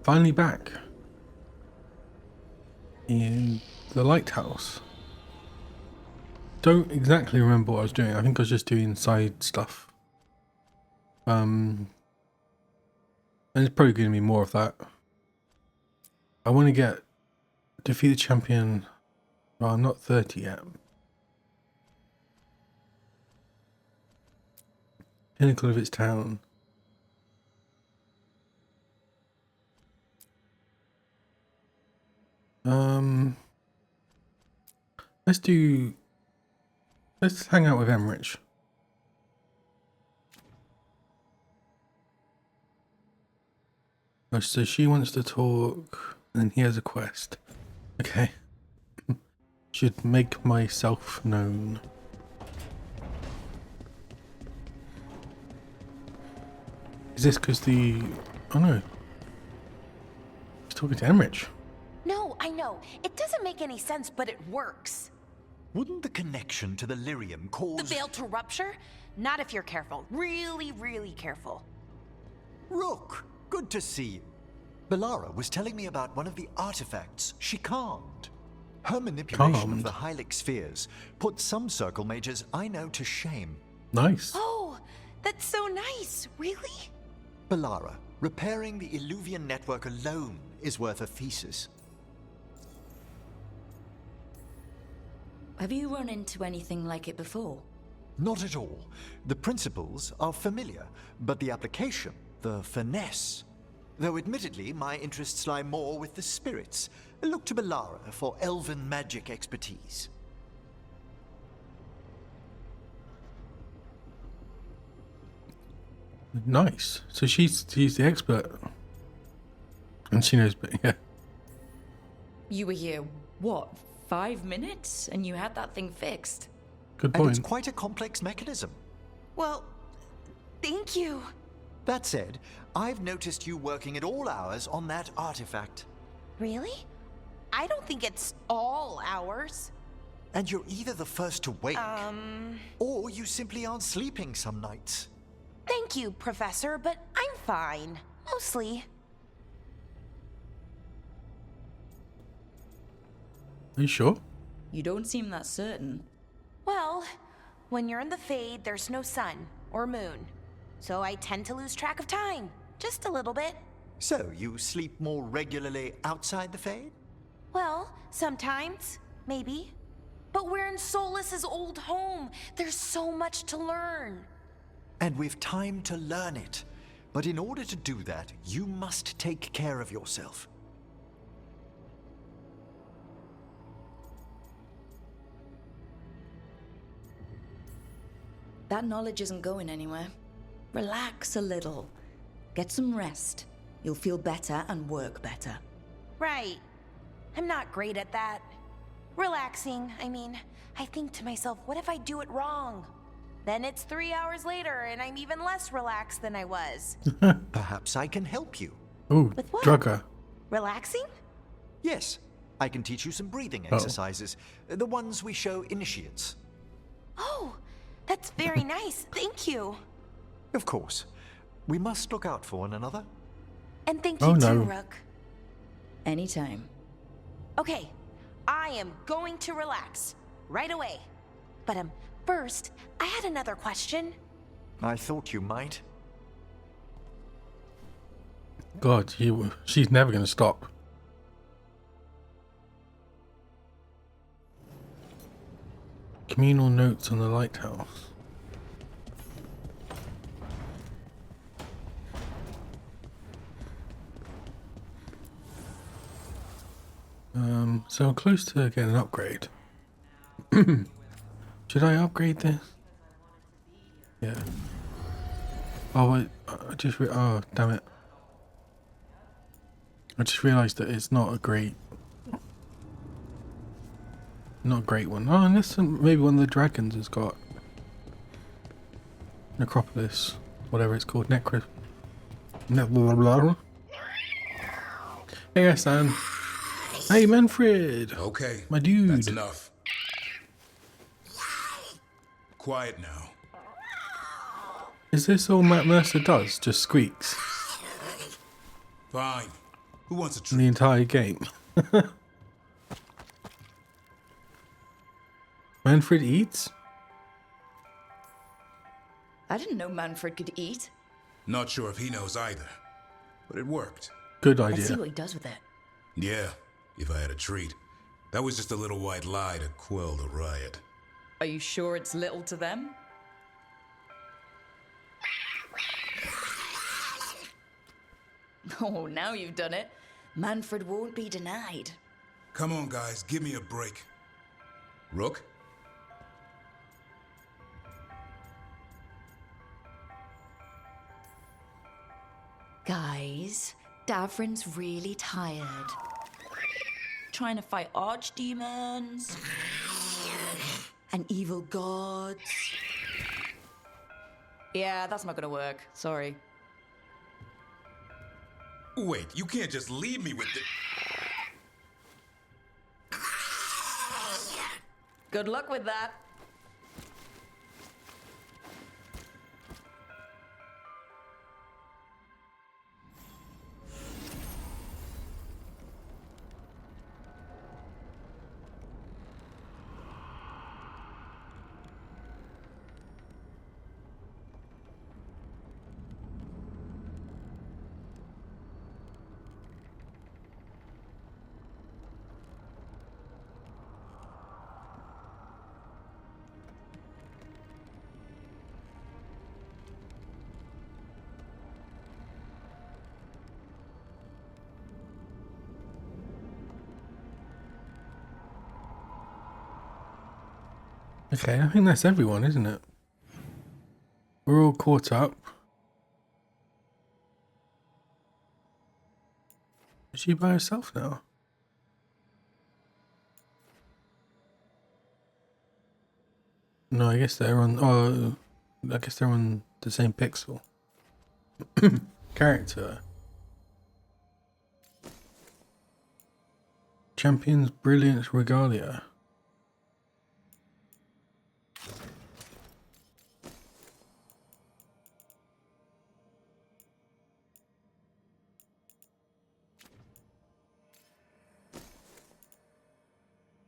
finally back in the lighthouse. Don't exactly remember what I was doing. I think I was just doing side stuff. And it's probably going to be more of that. I want to defeat the champion. Well, I'm not 30 yet. Pinnacle of its town. Let's hang out with Emmerich. Oh, so she wants to talk, and he has a quest. Okay. Should make myself known. Is this because the... Oh no. He's talking to Emmerich. No, I know. It doesn't make any sense, but it works. Wouldn't the connection to the lyrium cause... The veil to rupture? Not if you're careful. Really, really careful. Rook, good to see you. Belara was telling me about one of the artifacts she calmed. Her manipulation of the Hylic spheres put some circle mages I know to shame. Nice. Oh, that's so nice. Really? Belara, repairing the Illuvian network alone is worth a thesis. Have you run into anything like it before? Not at all. The principles are familiar, but the application, the finesse. Though admittedly, my interests lie more with the spirits. Look to Belara for elven magic expertise. Nice. So she's the expert. And she knows, but yeah. You were here, what, 5 minutes? And you had that thing fixed? Good And it's point. quite a complex mechanism. Well, thank you. That said, I've noticed you working at all hours on that artifact. Really? I don't think it's all ours. And you're either the first to wake, or you simply aren't sleeping some nights. Thank you, Professor, but I'm fine. Mostly. Are you sure? You don't seem that certain. Well, when you're in the Fade, there's no sun or moon. So I tend to lose track of time. Just a little bit. So, you sleep more regularly outside the Fade? Well, sometimes. Maybe. But we're in Solas's old home. There's so much to learn. And we've time to learn it. But in order to do that, you must take care of yourself. That knowledge isn't going anywhere. Relax a little. Get some rest. You'll feel better and work better. Right. I'm not great at that. Relaxing, I mean, I think to myself, what if I do it wrong? Then it's 3 hours later and I'm even less relaxed than I was. Perhaps I can help you. Ooh, With what? drugger. Relaxing? Yes, I can teach you some breathing exercises. The ones we show initiates. Oh, that's very nice. Thank you. Of course. We must look out for one another. And thank Oh, you no. too, Rook. Anytime. Okay, I am going to relax right away. But first, I had another question. I thought you might. God, she's never going to stop. Communal notes on the lighthouse. So I'm close to getting an upgrade. Should I upgrade this? Yeah. Oh, I just oh, damn it. I just realised that it's not a great one. Oh, unless maybe one of the dragons has got Necropolis, whatever it's called, Blah, blah, blah. Hey, Sam. Hey, Manfred. Okay, My dude. that's enough. Quiet now. Is this all Matt Mercer does? Just squeaks? Fine. Who wants a in treat? the entire game. Manfred eats? I didn't know Manfred could eat. Not sure if he knows either, but it worked. Good Let's see idea. what he does with it. Yeah, if I had a treat. That was just a little white lie to quell the riot. Are you sure it's little to them? Oh, now you've done it. Manfred won't be denied. Come on, guys, give me a break. Rook? Guys, Davrin's really tired. Trying to fight archdemons and evil gods. Yeah, that's not gonna work. Sorry. Wait, you can't just leave me with the... Good luck with that. Okay, I think that's everyone, isn't it? We're all caught up. Is she by herself now? No, I guess they're on. Oh, I guess they're on the same pixel. Character. Champion's Brilliance Regalia.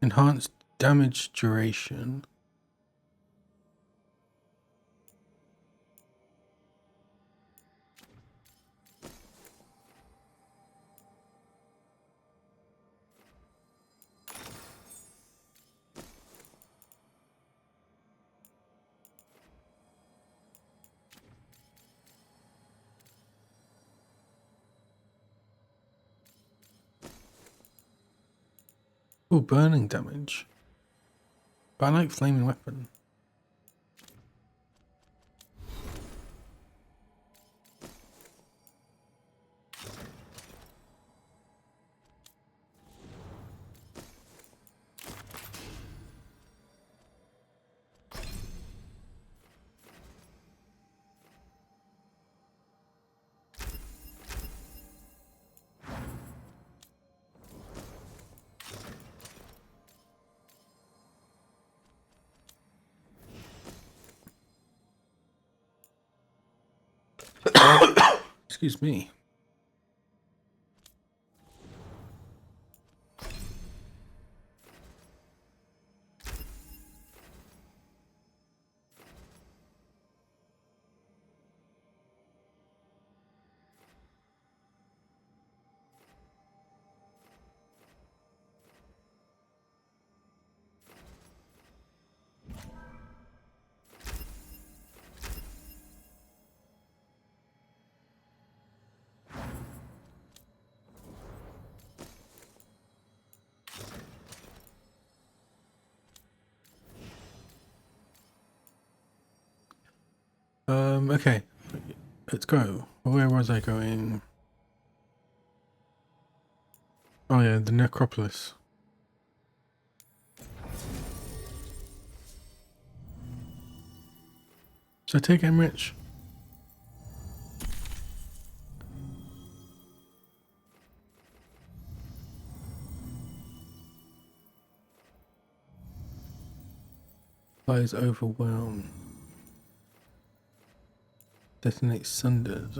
Enhanced damage duration. Oh, burning damage. But I like flaming weapon. Excuse me. Okay. Let's go. Where was I going? Oh yeah, the necropolis. So take him rich. Lies overwhelmed. Detonate sunders.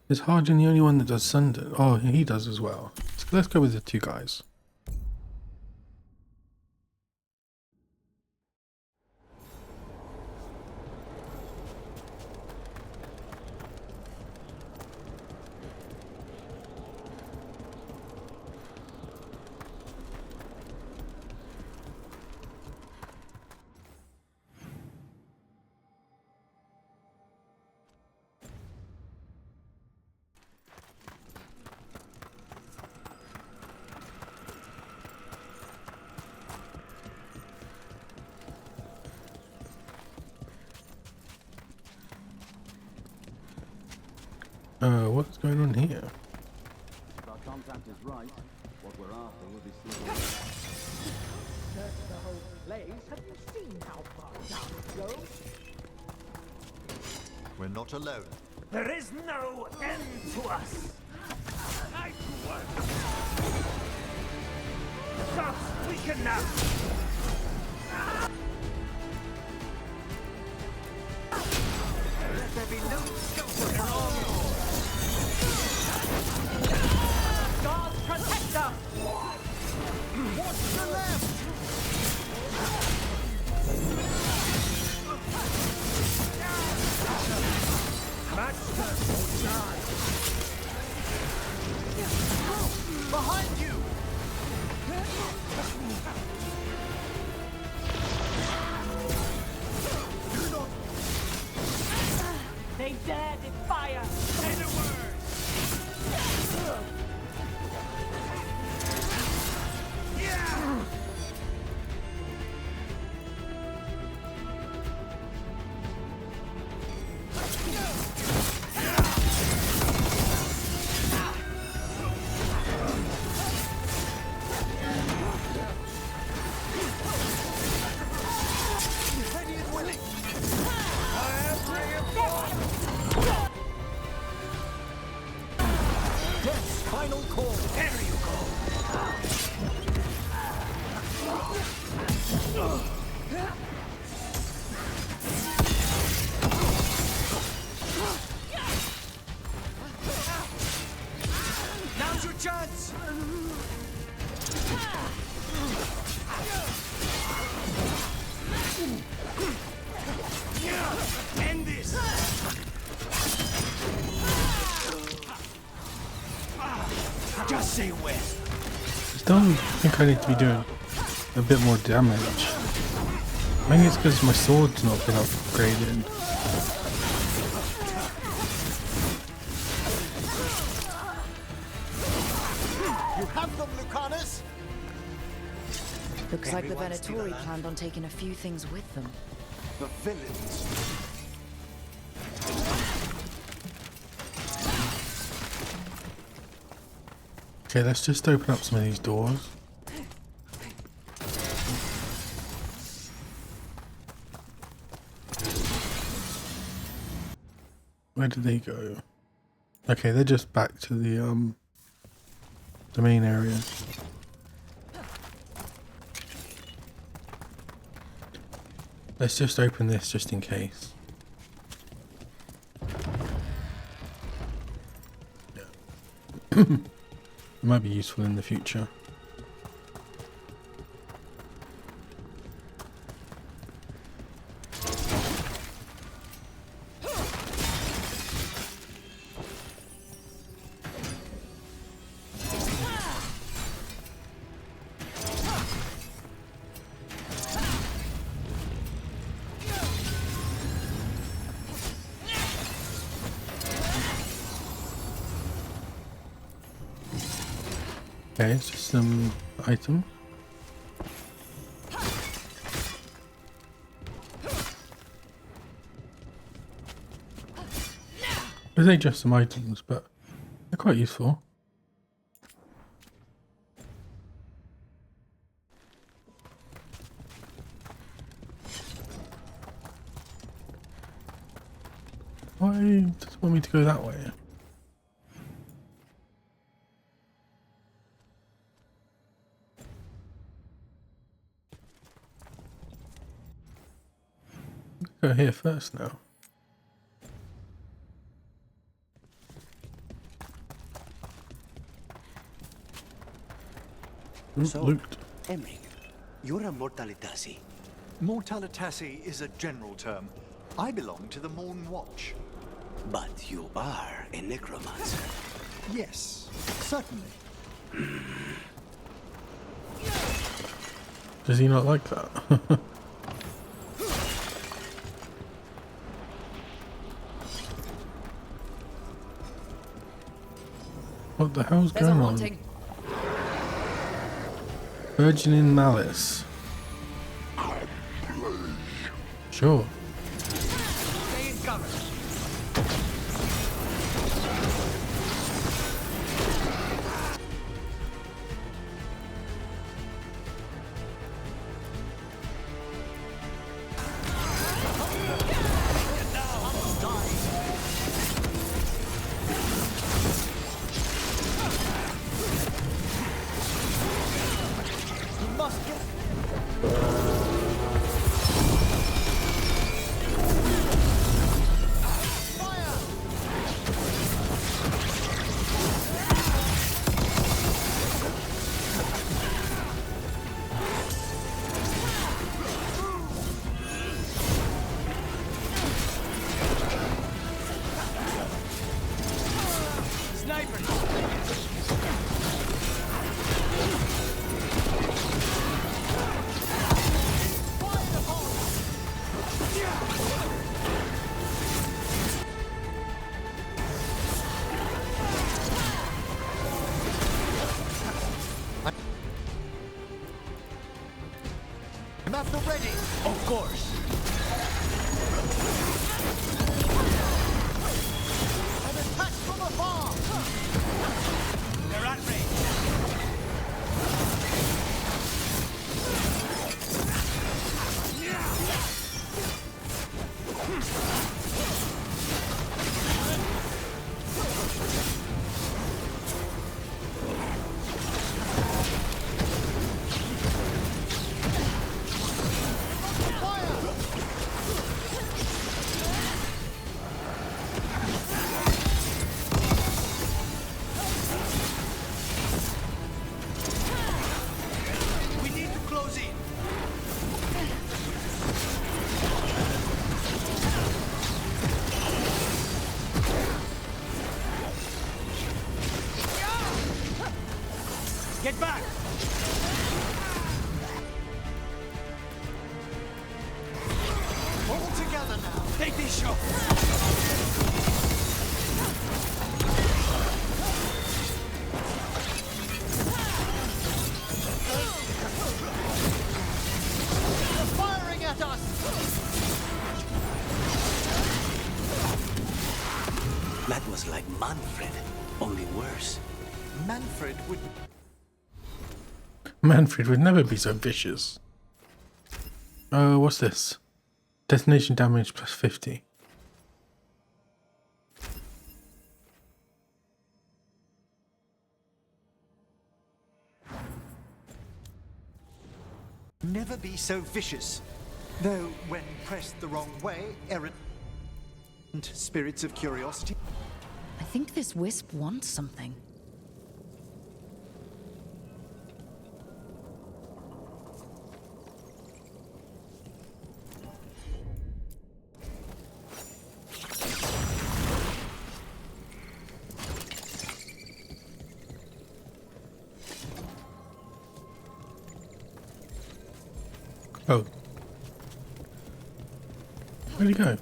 Is Harjan the only one that does Sunder? Oh, he does as well. Let's go with the two guys. What's going on here? If our contact is right, what we're after will be seen. Search the whole place. Have you seen how far down it goes? We're not alone. There is no end to us. I work. Gods, weaken now. Let there be no shelter at all. God protect us. Watch the left. Behind you! They dare defy us! Say the word! Yeah! Final call. There you go. Now's your chance. End this. Just say when. I still think I need to be doing a bit more damage. Maybe it's because my sword's not been upgraded. You have them, Lucanus! Looks like the Everyone's still Venatori alive. planned on taking a few things with them. The villains. Okay, let's just open up some of these doors. Where did they go? Okay, they're just back to the main area. Let's just open this just in case. It might be useful in the future. Okay, it's just some item. They're just some items, but they're quite useful. Why does it want me to go that way? Go here first now. So, Loot. Emring, you're a Mortalitasi. Mortalitasi is a general term. I belong to the Morn Watch. But you are a necromancer. Yes, certainly. Does he not like that? What the hell's There's a going on? haunting. Burgeoning malice. Sure. Stay in cover. I'm at the ready. Of course. An attack from afar. They're at range. We need to close in. Get back! All together now. Take this shot! They're firing at us. That was like Manfred, only worse. Manfred would... Manfred would never be so vicious. What's this? Detonation damage plus 50. never be so vicious. Though, when pressed the wrong way, errant spirits of curiosity. I think this wisp wants something. Oh. Where'd he go?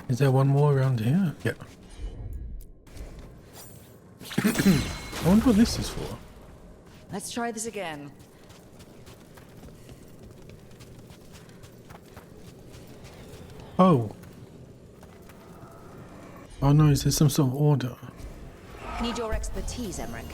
Is there one more around here? Yeah. I wonder what this is for. Let's try this again. Oh. Oh no, is there some sort of order? Need your expertise, Emmerich.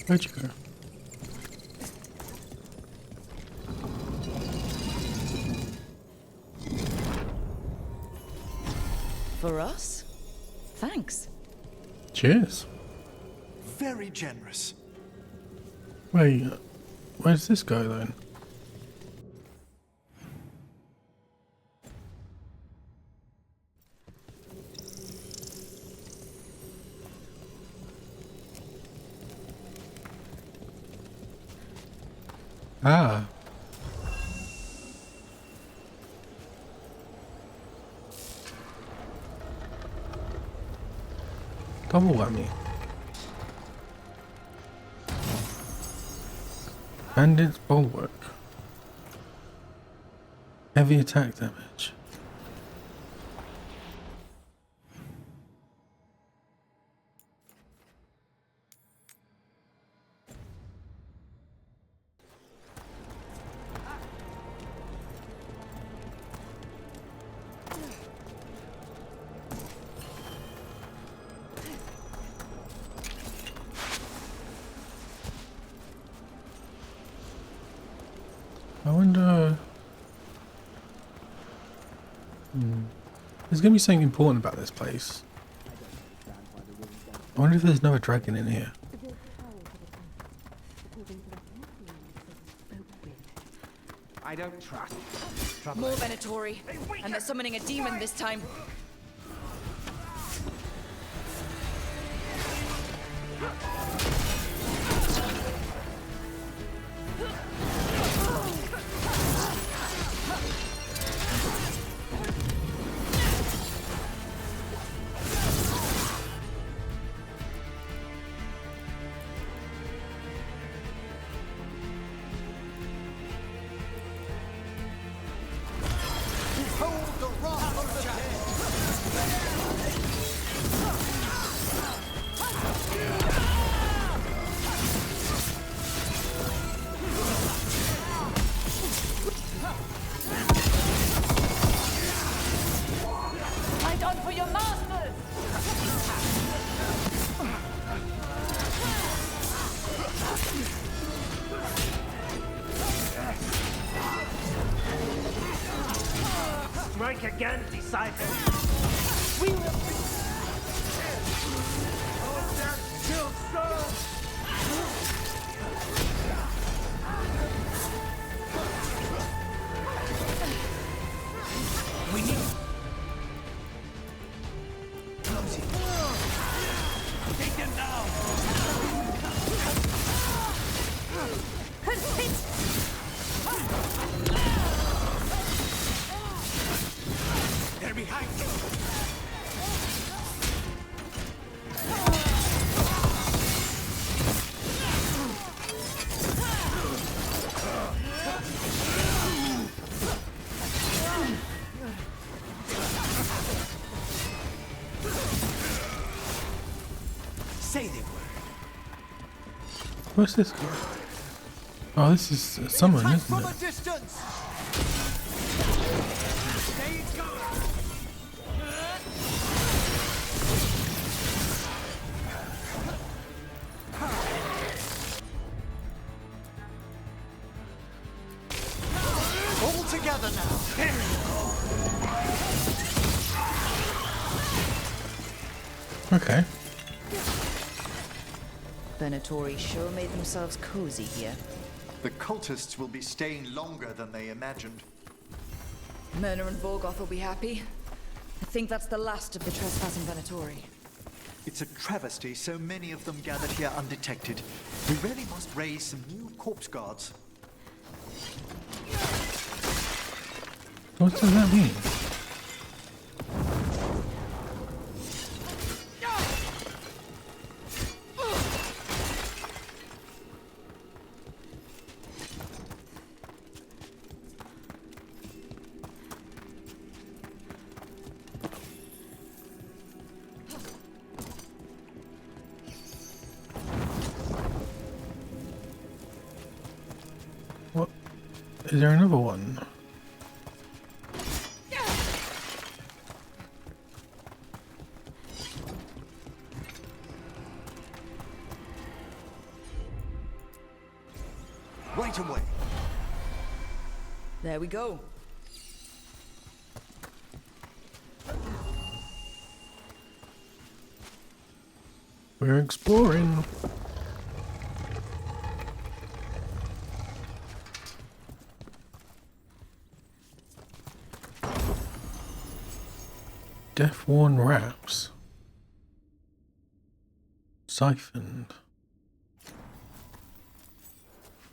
Where'd you go? For us? Thanks. Cheers. Very generous. Wait, where does this go then? Ah. Double whammy. Bandit's bulwark. Heavy attack damage. I wonder... There's going to be something important about this place. I wonder if there's another dragon in here. I don't trust. More Venatori, and they're summoning a demon this time. Behold the wrath of the dead! Fight on for your masters! Strike again, disciple. We will. Oh, that kills soul. We need. Take them down. They're behind you. Say the word. What's this guy? Oh, this is someone, Attack isn't from a it? distance! There you go. All together now! Okay. Venatori sure made themselves cozy here. The cultists will be staying longer than they imagined. Myrna and Veilguard will be happy. I think that's the last of the trespassing Venatori. It's a travesty so many of them gathered here undetected. We really must raise some new corpse guards. What does that mean? What? Is there another one? Right away. There we go. We're exploring. Death-worn wraps. Siphoned.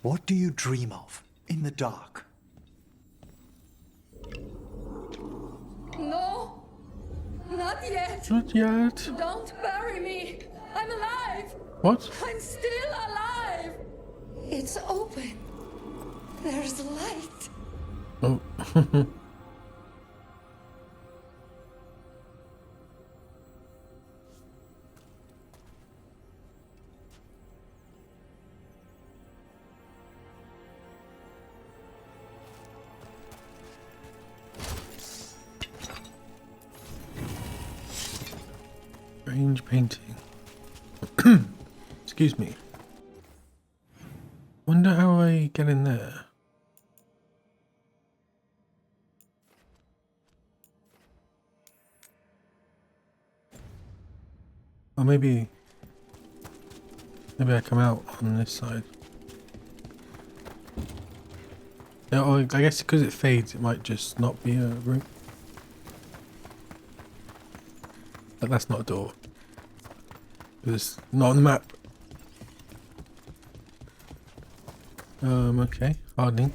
What do you dream of in the dark? No! Not yet! Not yet. Don't bury me! I'm alive! What? I'm still alive! It's open. There's light. Oh. Strange painting. Excuse me. Wonder how I get in there. Or maybe I come out on this side. Yeah, or I guess because it fades, it might just not be a room. But that's not a door. It's not on the map. Okay, hardening.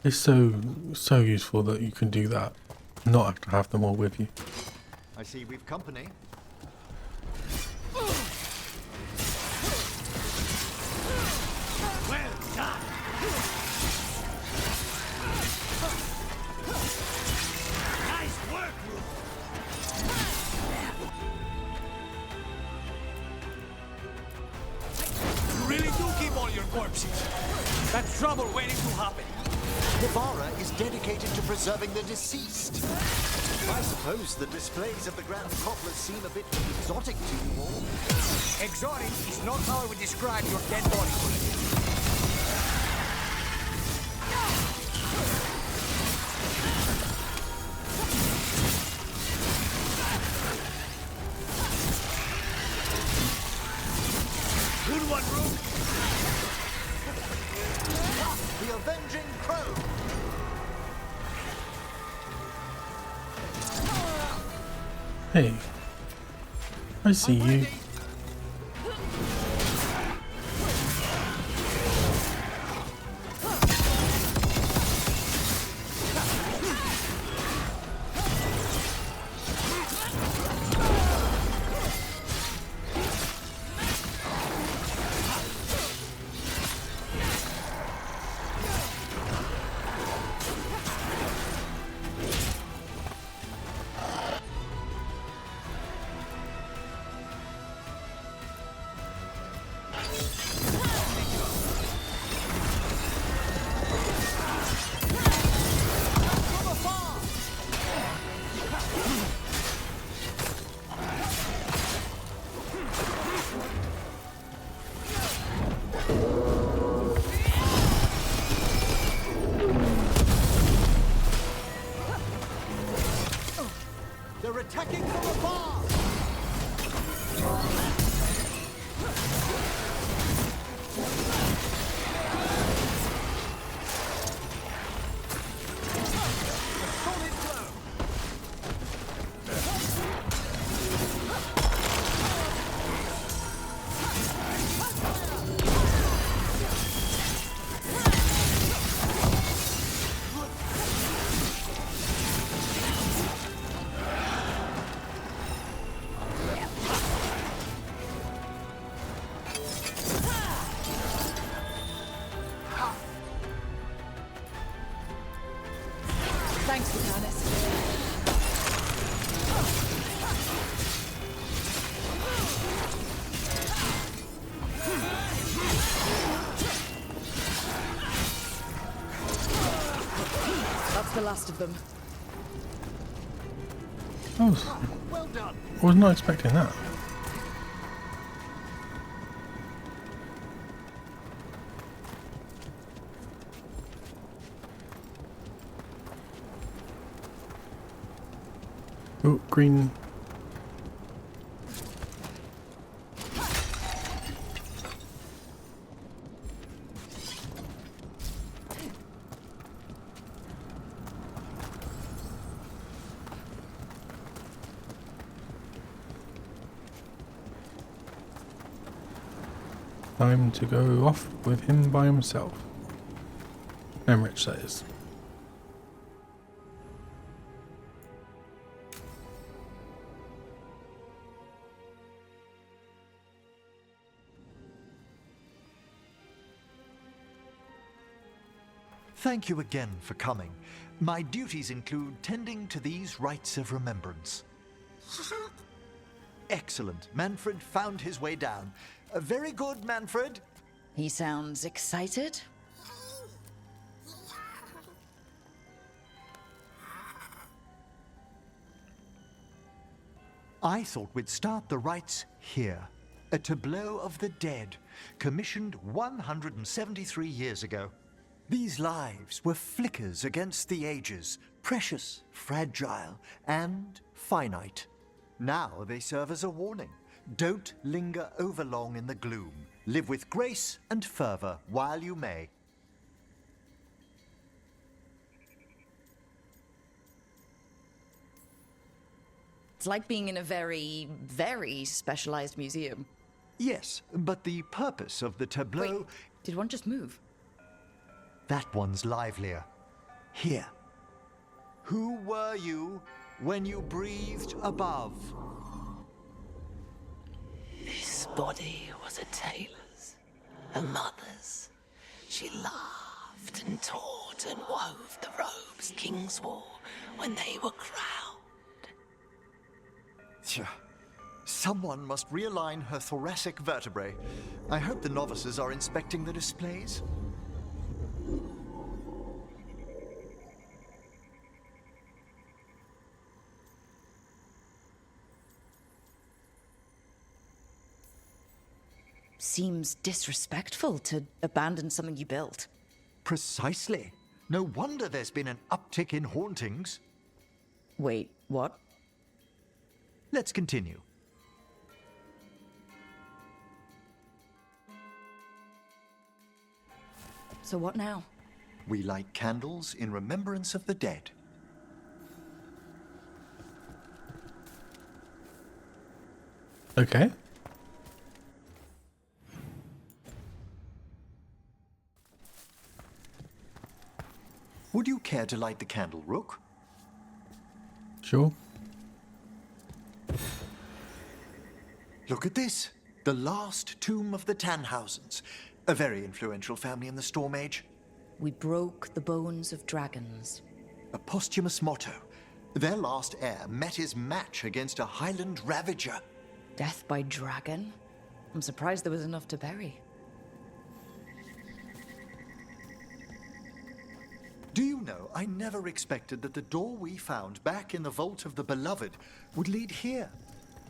It's so useful that you can do that, not have to have them all with you. I see we've company. Well done. Nice work, Rook. You really do keep all your corpses. That's trouble waiting to happen. Navara is dedicated to preserving the deceased. I suppose the displays of the Grand Cofflers seem a bit exotic to you all. Exotic is not how I would describe your dead body. Good one, Rook. The Avenging Crow. Hey, I see you. They're attacking from afar. Thanks, Giannis. That's the last of them. Well done. I was not expecting that. Oh, green. Time to go off with him by himself. Emmerich says. Thank you again for coming. My duties include tending to these rites of remembrance. Excellent. Manfred found his way down. Very good, Manfred. He sounds excited. I thought we'd start the rites here. A tableau of the dead, commissioned 173 years ago. These lives were flickers against the ages, precious, fragile, and finite. Now they serve as a warning. Don't linger overlong in the gloom. Live with grace and fervor while you may. It's like being in a very, very specialized museum. Yes, but the purpose of the tableau... Wait, did one just move? That one's livelier. Here. Who were you when you breathed above? This body was a tailor's, a mother's. She laughed and taught and wove the robes kings wore when they were crowned. Tja. Someone must realign her thoracic vertebrae. I hope the novices are inspecting the displays. Seems disrespectful to abandon something you built. Precisely. No wonder there's been an uptick in hauntings. Wait, what? Let's continue. So what now? We light candles in remembrance of the dead. Okay. Would you care to light the candle, Rook? Sure. Look at this. The last tomb of the Tannhausens. A very influential family in the Storm Age. We broke the bones of dragons. A posthumous motto. Their last heir met his match against a Highland Ravager. Death by dragon? I'm surprised there was enough to bury. Do you know, I never expected that the door we found back in the Vault of the Beloved would lead here.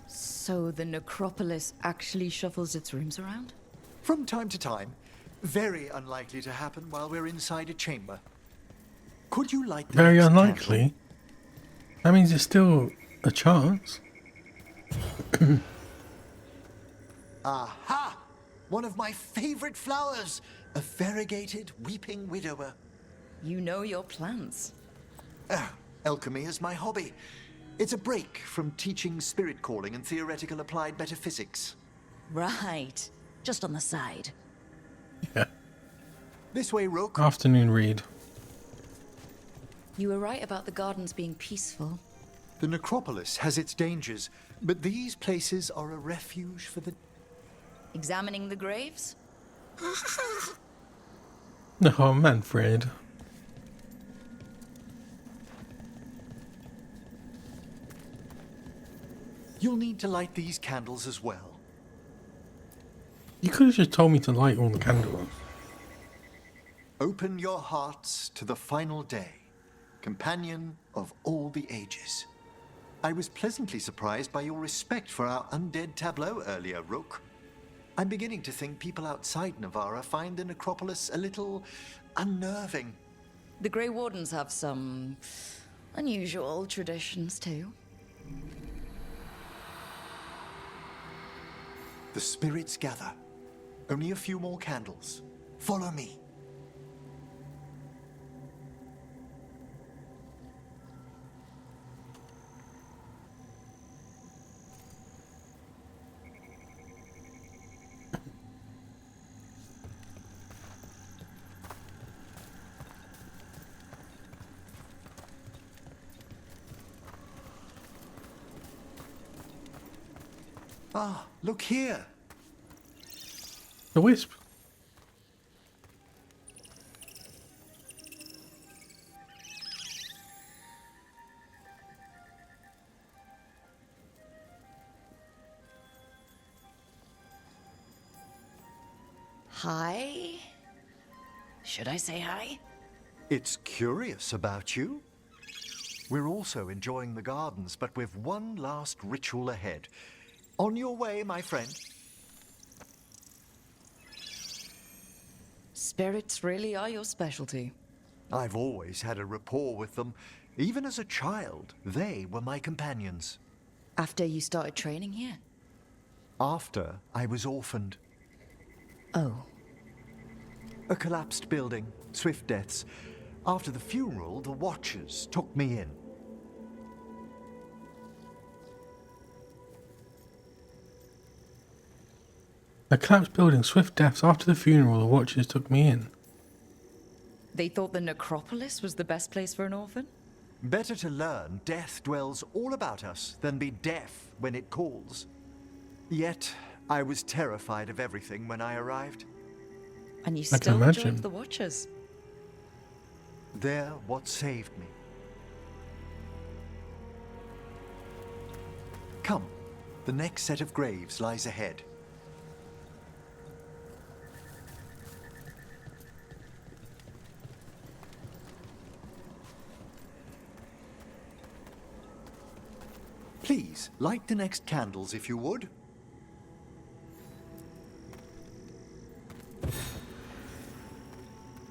So the necropolis actually shuffles its rooms around? From time to time. Very unlikely to happen while we're inside a chamber. Could you light the Very next unlikely. candle? That means it's still a chance. Aha! One of my favorite flowers. A variegated weeping widower. You know your plants. Alchemy is my hobby. It's a break from teaching spirit calling and theoretical applied metaphysics. Right. Just on the side. Yeah. This way, Rook. Afternoon read. You were right about the gardens being peaceful. The necropolis has its dangers, but these places are a refuge for the... Examining the graves? Oh, Manfred. You'll need to light these candles as well. You could have just told me to light all the candles. Open your hearts to the final day, companion of all the ages. I was pleasantly surprised by your respect for our undead tableau earlier, Rook. I'm beginning to think people outside Navarra find the necropolis a little unnerving. The Grey Wardens have some unusual traditions too. The spirits gather. Only a few more candles. Follow me. Ah, look here. The wisp. Hi? Should I say hi? It's curious about you. We're also enjoying the gardens, but we've one last ritual ahead. On your way, my friend. Spirits really are your specialty. I've always had a rapport with them. Even as a child, they were my companions. After you started training here? After I was orphaned. Oh. A collapsed building, swift deaths. After the funeral, the Watchers took me in. A collapsed building, swift deaths. After the funeral, the Watchers took me in. They thought the necropolis was the best place for an orphan? Better to learn death dwells all about us than be deaf when it calls. Yet, I was terrified of everything when I arrived. And you I can still imagine. joined the Watchers? They're what saved me. Come, the next set of graves lies ahead. Please, light the next candles if you would.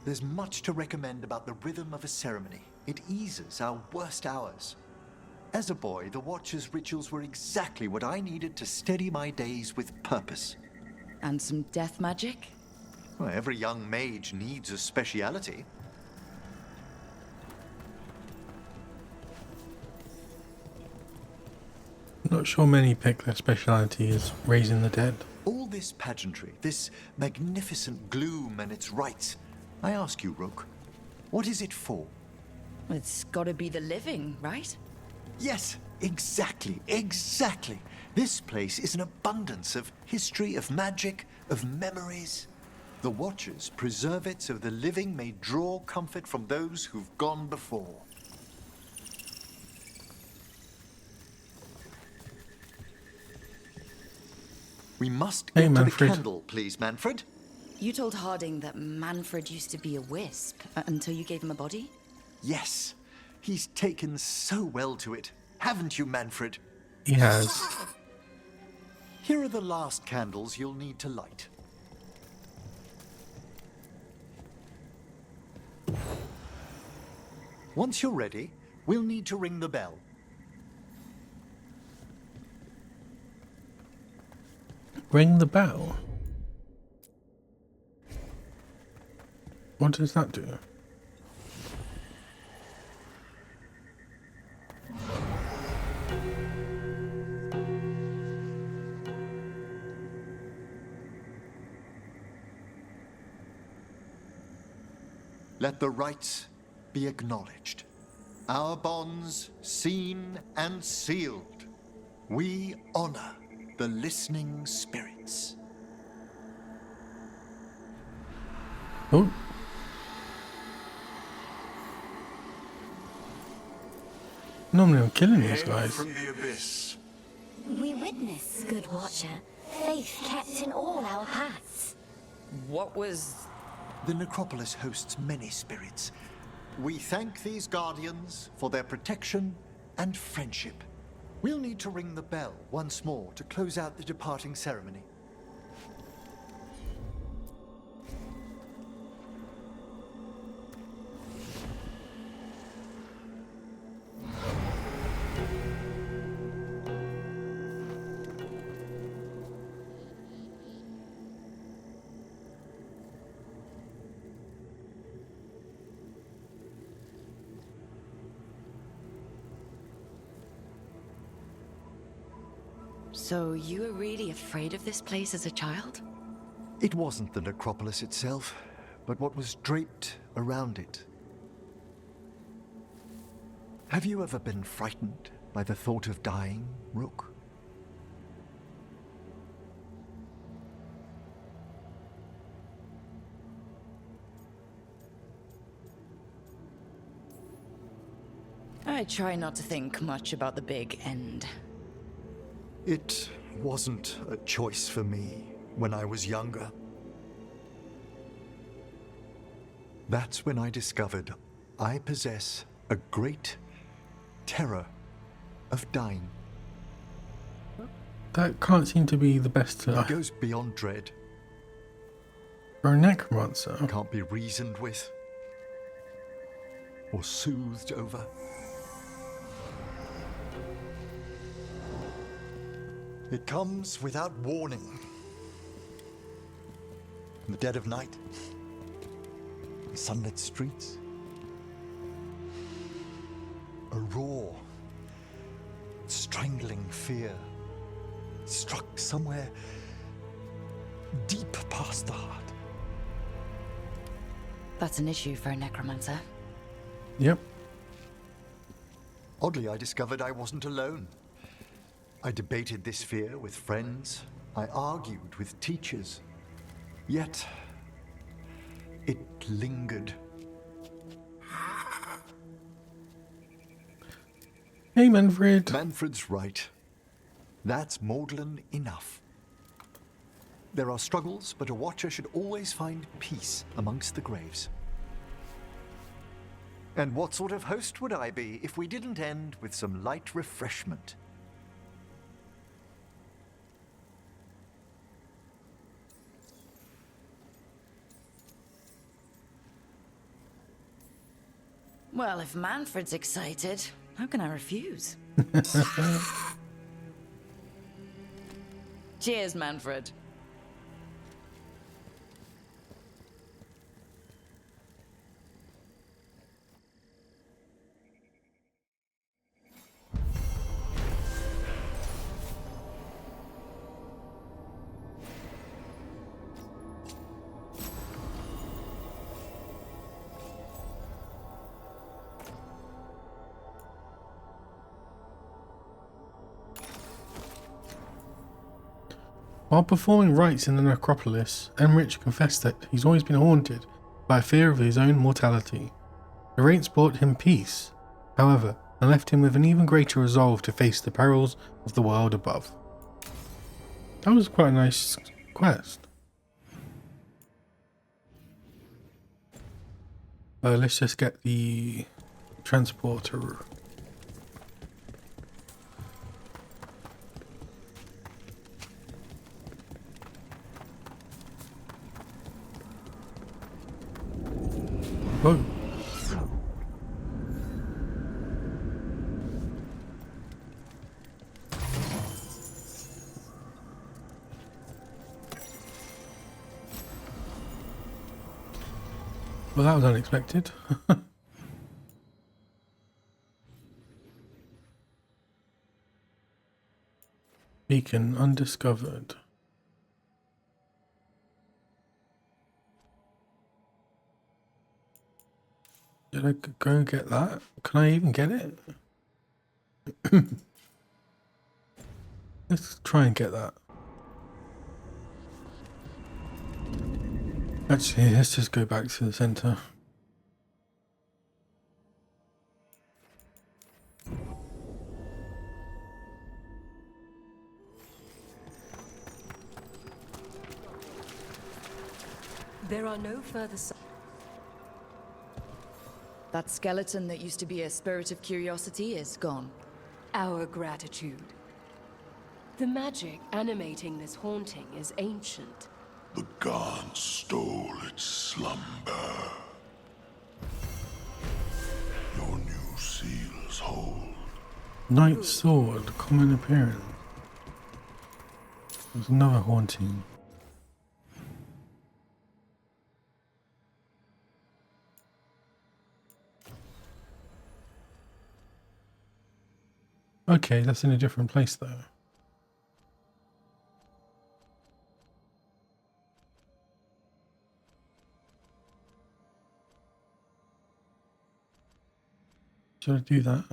There's much to recommend about the rhythm of a ceremony. It eases our worst hours. As a boy, the Watcher's rituals were exactly what I needed to steady my days with purpose. And some death magic? Well, every young mage needs a speciality. Not sure many pick their speciality as raising the dead. All this pageantry, this magnificent gloom and its rites, I ask you, Rook, what is it for? It's gotta be the living, right? Yes, exactly, exactly. This place is an abundance of history, of magic, of memories. The Watchers preserve it so the living may draw comfort from those who've gone before. We must get Hey, to the Manfred. candle, please, Manfred. You told Harding that Manfred used to be a wisp until you gave him a body? Yes, he's taken so well to it. Haven't you, Manfred? He has. Here are the last candles you'll need to light. Once you're ready, we'll need to ring the bell. Ring the bell. What does that do? Let the rites be acknowledged. Our bonds seen and sealed. We honor the listening spirits. Oh. Normally I'm killing these guys. From the abyss. We witness, good watcher, faith kept in all our paths. What was... The necropolis hosts many spirits. We thank these guardians for their protection and friendship. We'll need to ring the bell once more to close out the departing ceremony. So you were really afraid of this place as a child? It wasn't the necropolis itself, but what was draped around it. Have you ever been frightened by the thought of dying, Rook? I try not to think much about the big end. It wasn't a choice for me when I was younger. That's when I discovered I possess a great terror of dying. That can't seem to be the best It goes beyond dread. for a necromancer. Can't be reasoned with or soothed over. It comes without warning. In the dead of night, the sunlit streets, a raw, strangling fear struck somewhere deep past the heart. That's an issue for a necromancer. Yep. Oddly, I discovered I wasn't alone. I debated this fear with friends. I argued with teachers. Yet, it lingered. Hey, Manfred. Manfred's right. That's maudlin enough. There are struggles, but a watcher should always find peace amongst the graves. And what sort of host would I be if we didn't end with some light refreshment? Well, if Manfred's excited, how can I refuse? Cheers, Manfred. While performing rites in the necropolis, Emmerich confessed that he's always been haunted by a fear of his own mortality. The rites brought him peace, however, and left him with an even greater resolve to face the perils of the world above. That was quite a nice quest. Let's just get the transporter. Whoa. Well, that was unexpected. Beacon undiscovered. Did I go and get that? Can I even get it? Let's try and get that. Actually, let's just go back to the center. There are no further signs. That skeleton that used to be a spirit of curiosity is gone. Our gratitude. The magic animating this haunting is ancient. The god stole its slumber. Your new seals hold. Knight's sword, common appearance. There's another haunting. Okay, that's in a different place though. Should I do that?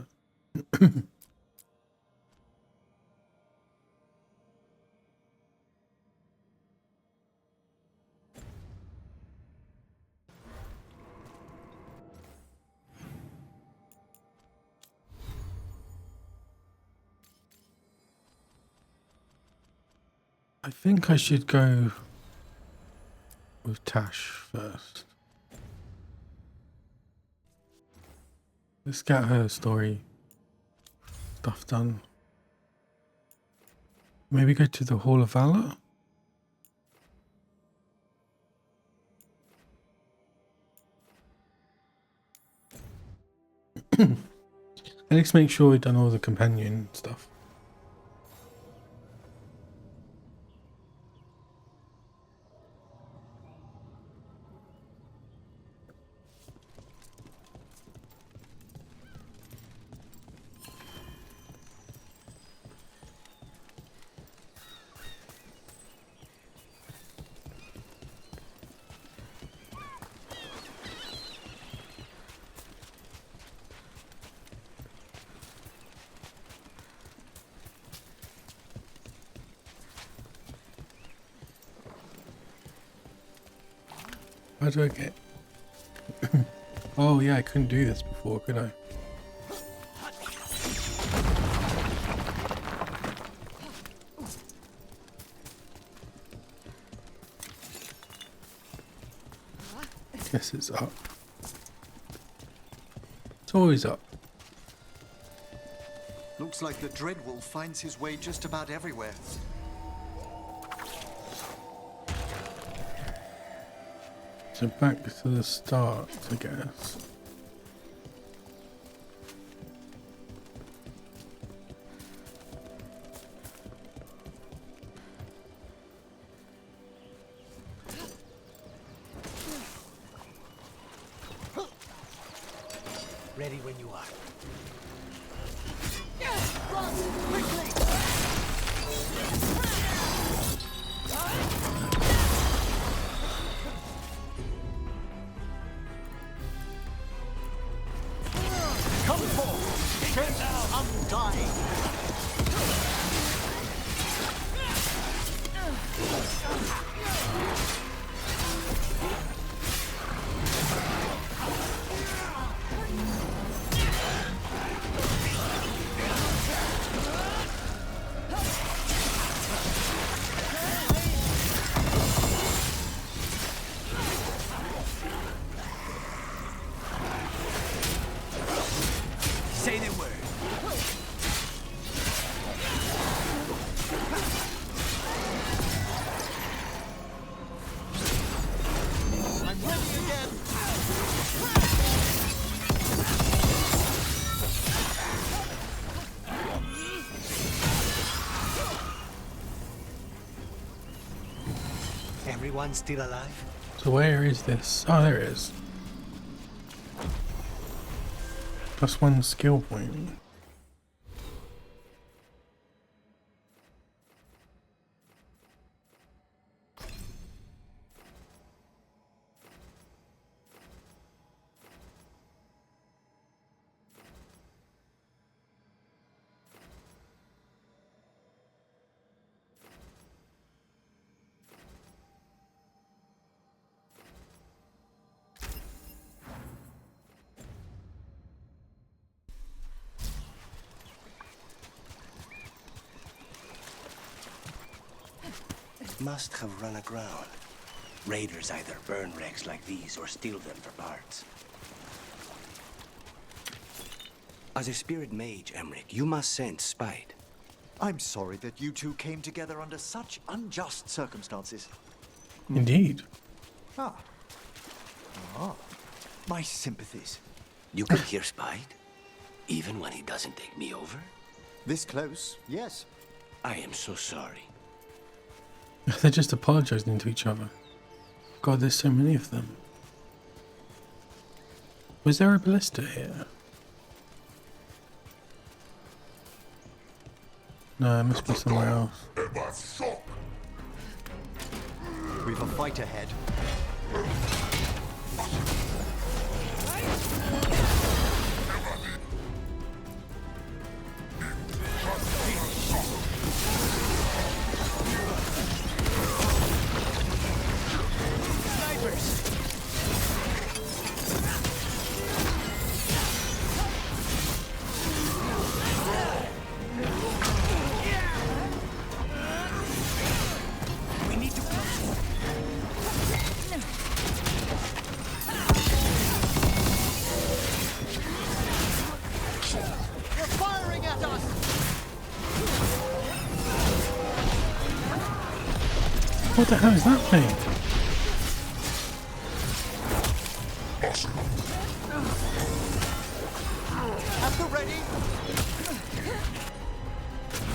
I think I should go with Tash first. Let's get her story stuff done. Maybe go to the Hall of Valor? And let's make sure we've done all the companion stuff. How do I get... Oh yeah, I couldn't do this before, could I? Guess it's up. It's always up. Looks like the Dreadwolf finds his way just about everywhere. So back to the start, I guess. Ready when you are. Come forth! Shame undying! Say the word. I'm ready again! Everyone still alive? So where is this? Oh, there it is. +1 skill point. Must have run aground. Raiders either burn wrecks like these or steal them for parts. As a spirit mage, Emmerich, you must sense spite. I'm sorry that you two came together under such unjust circumstances. Indeed. Ah. My sympathies. You can hear spite, even when he doesn't take me over? This close, yes. I am so sorry. They're just apologizing to each other. God, there's so many of them. Was there a ballista here? No, it must be somewhere else. We've a fight ahead. What the hell is that thing? After ready.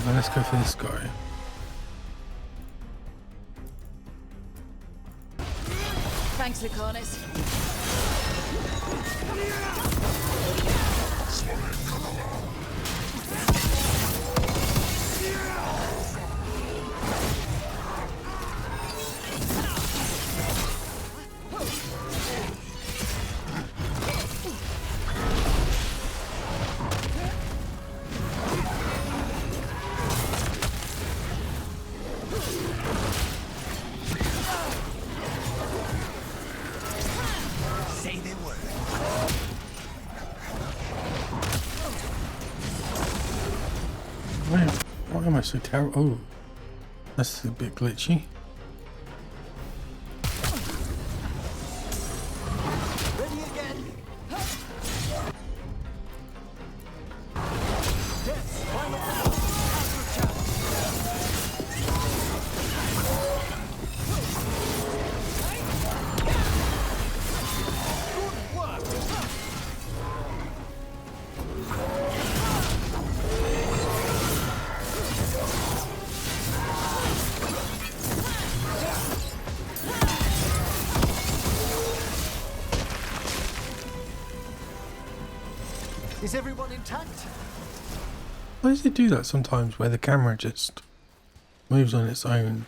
Well, let's go for this guy. Thanks, Lucanus. Why am I so terrible? Oh, that's a bit glitchy. Ready again. Is everyone intact? Why does it do that sometimes where the camera just moves on its own?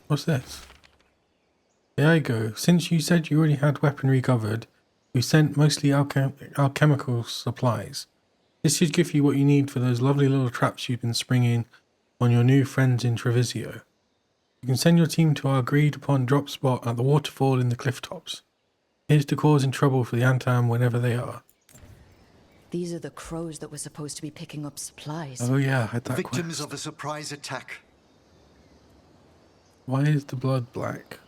What's this? There you go. Since you said you already had weaponry covered, we sent mostly alchemical supplies. This should give you what you need for those lovely little traps you've been springing on your new friends in Trevisio. You can send your team to our agreed upon drop spot at the waterfall in the cliff tops. Here's to causing trouble for the Antam whenever they are. These are the crows that were supposed to be picking up supplies. Oh yeah, I had that Victims quest. of a surprise attack. Why is the blood black?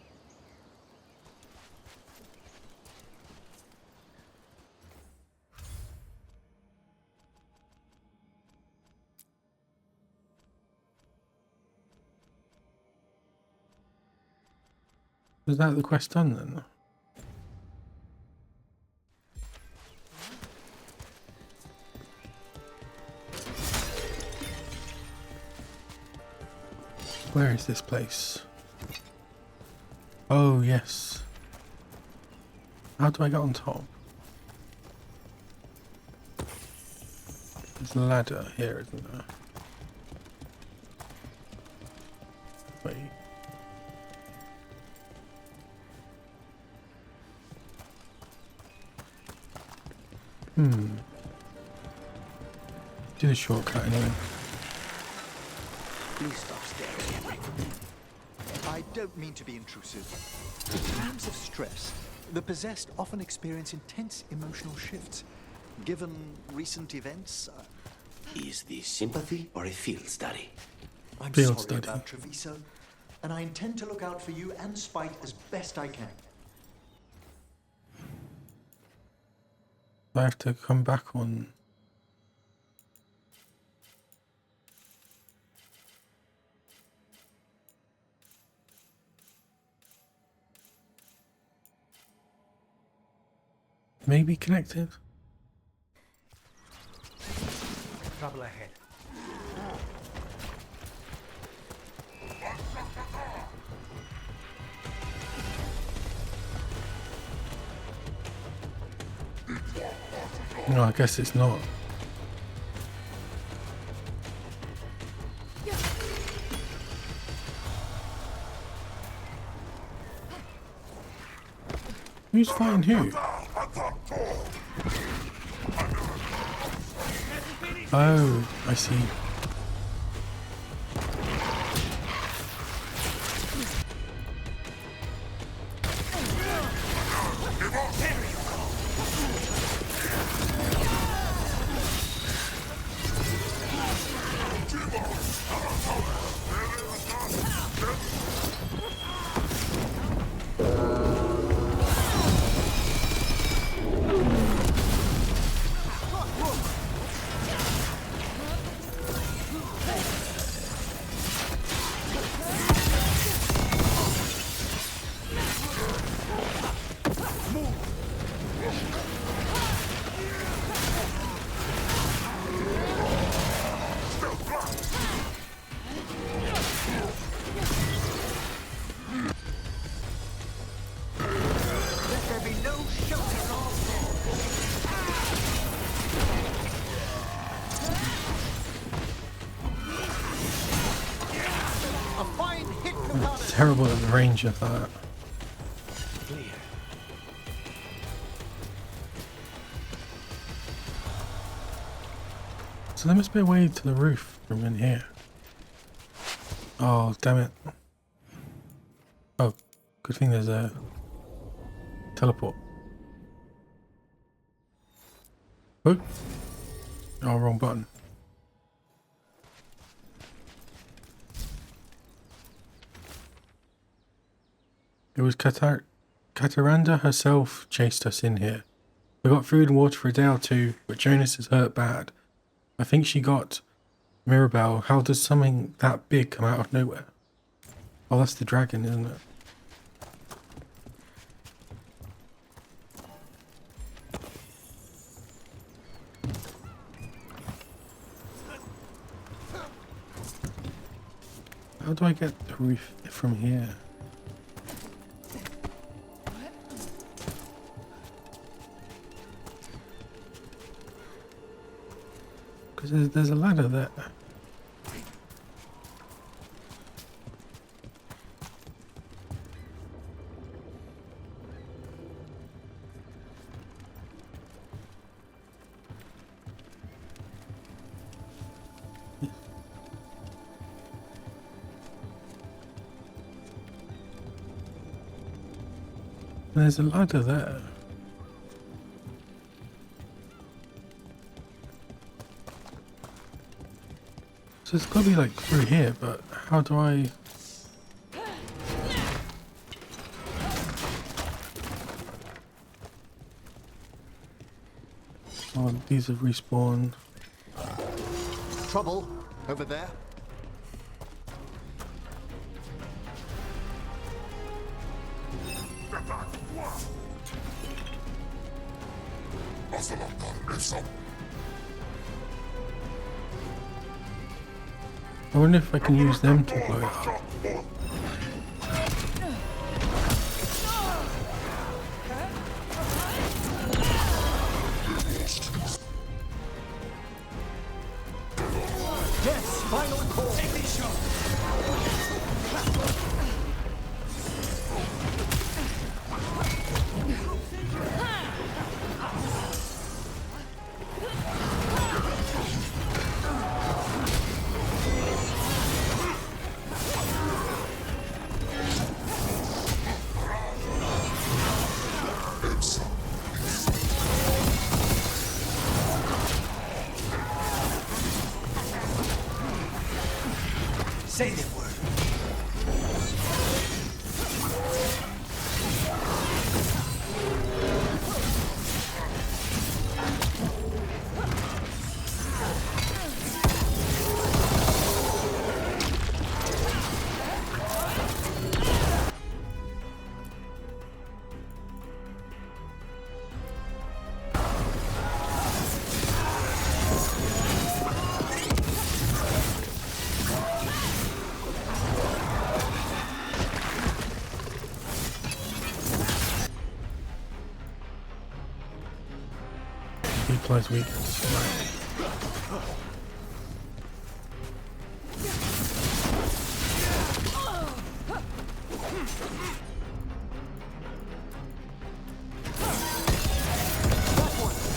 Was that the quest done then? Where is this place? Oh, yes. How do I get on top? There's a ladder here, isn't there? Wait. Do the shortcut anyway. Please stop staring at me. I don't mean to be intrusive. In times of stress, the possessed often experience intense emotional shifts. Given recent events, Is this sympathy or a field study? I'm Field sorry study. about Treviso, and I intend to look out for you and Spite as best I can. I have to come back on. Maybe connected? Trouble ahead. No, I guess it's not. Who's fighting who? Oh, I see. Terrible at the range of that. So there must be a way to the roof from in here. Oh, damn it. Oh, good thing there's a teleport. Oh, oh, wrong button. It was Kataranda herself chased us in here. We got food and water for a day or two, but Jonas is hurt bad. I think she got Mirabelle. How does something that big come out of nowhere? Oh, that's the dragon, isn't it? How do I get the roof from here? Because there's a ladder there. There's a ladder there. So it's got to be like through here, but how do I... Oh, these have respawned. Trouble over there. I wonder if I can use them to blow it up. Death's final call. Take these shots. Say the word. Neutralize weakness.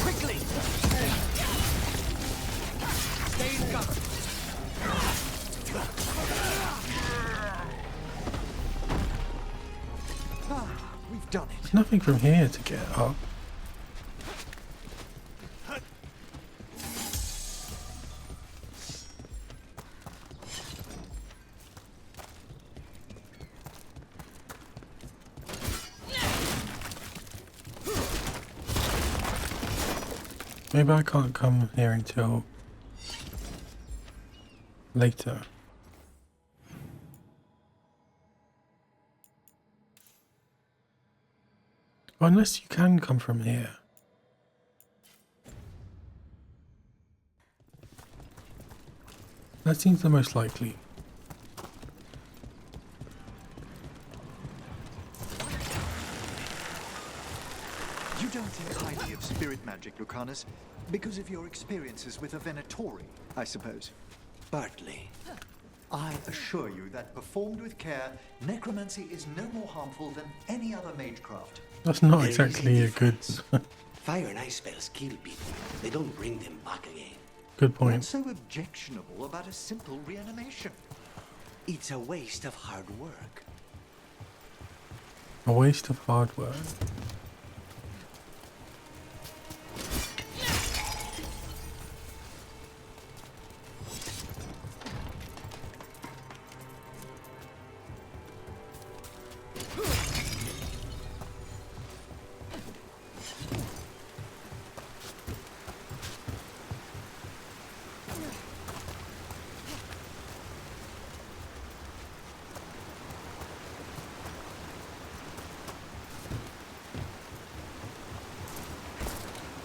Quickly! Stay in cover. We've done it. There's nothing from here to get up. Maybe I can't come here until later. Unless you can come from here. That seems the most likely. You don't think highly of spirit magic, Lucanus, because of your experiences with a Venatori, I suppose. Partly. I assure you that performed with care, necromancy is no more harmful than any other magecraft. That's not There is exactly a good Fire and ice spells kill people. They don't bring them back again. good point. What's so objectionable about a simple reanimation? It's a waste of hard work. A waste of hard work.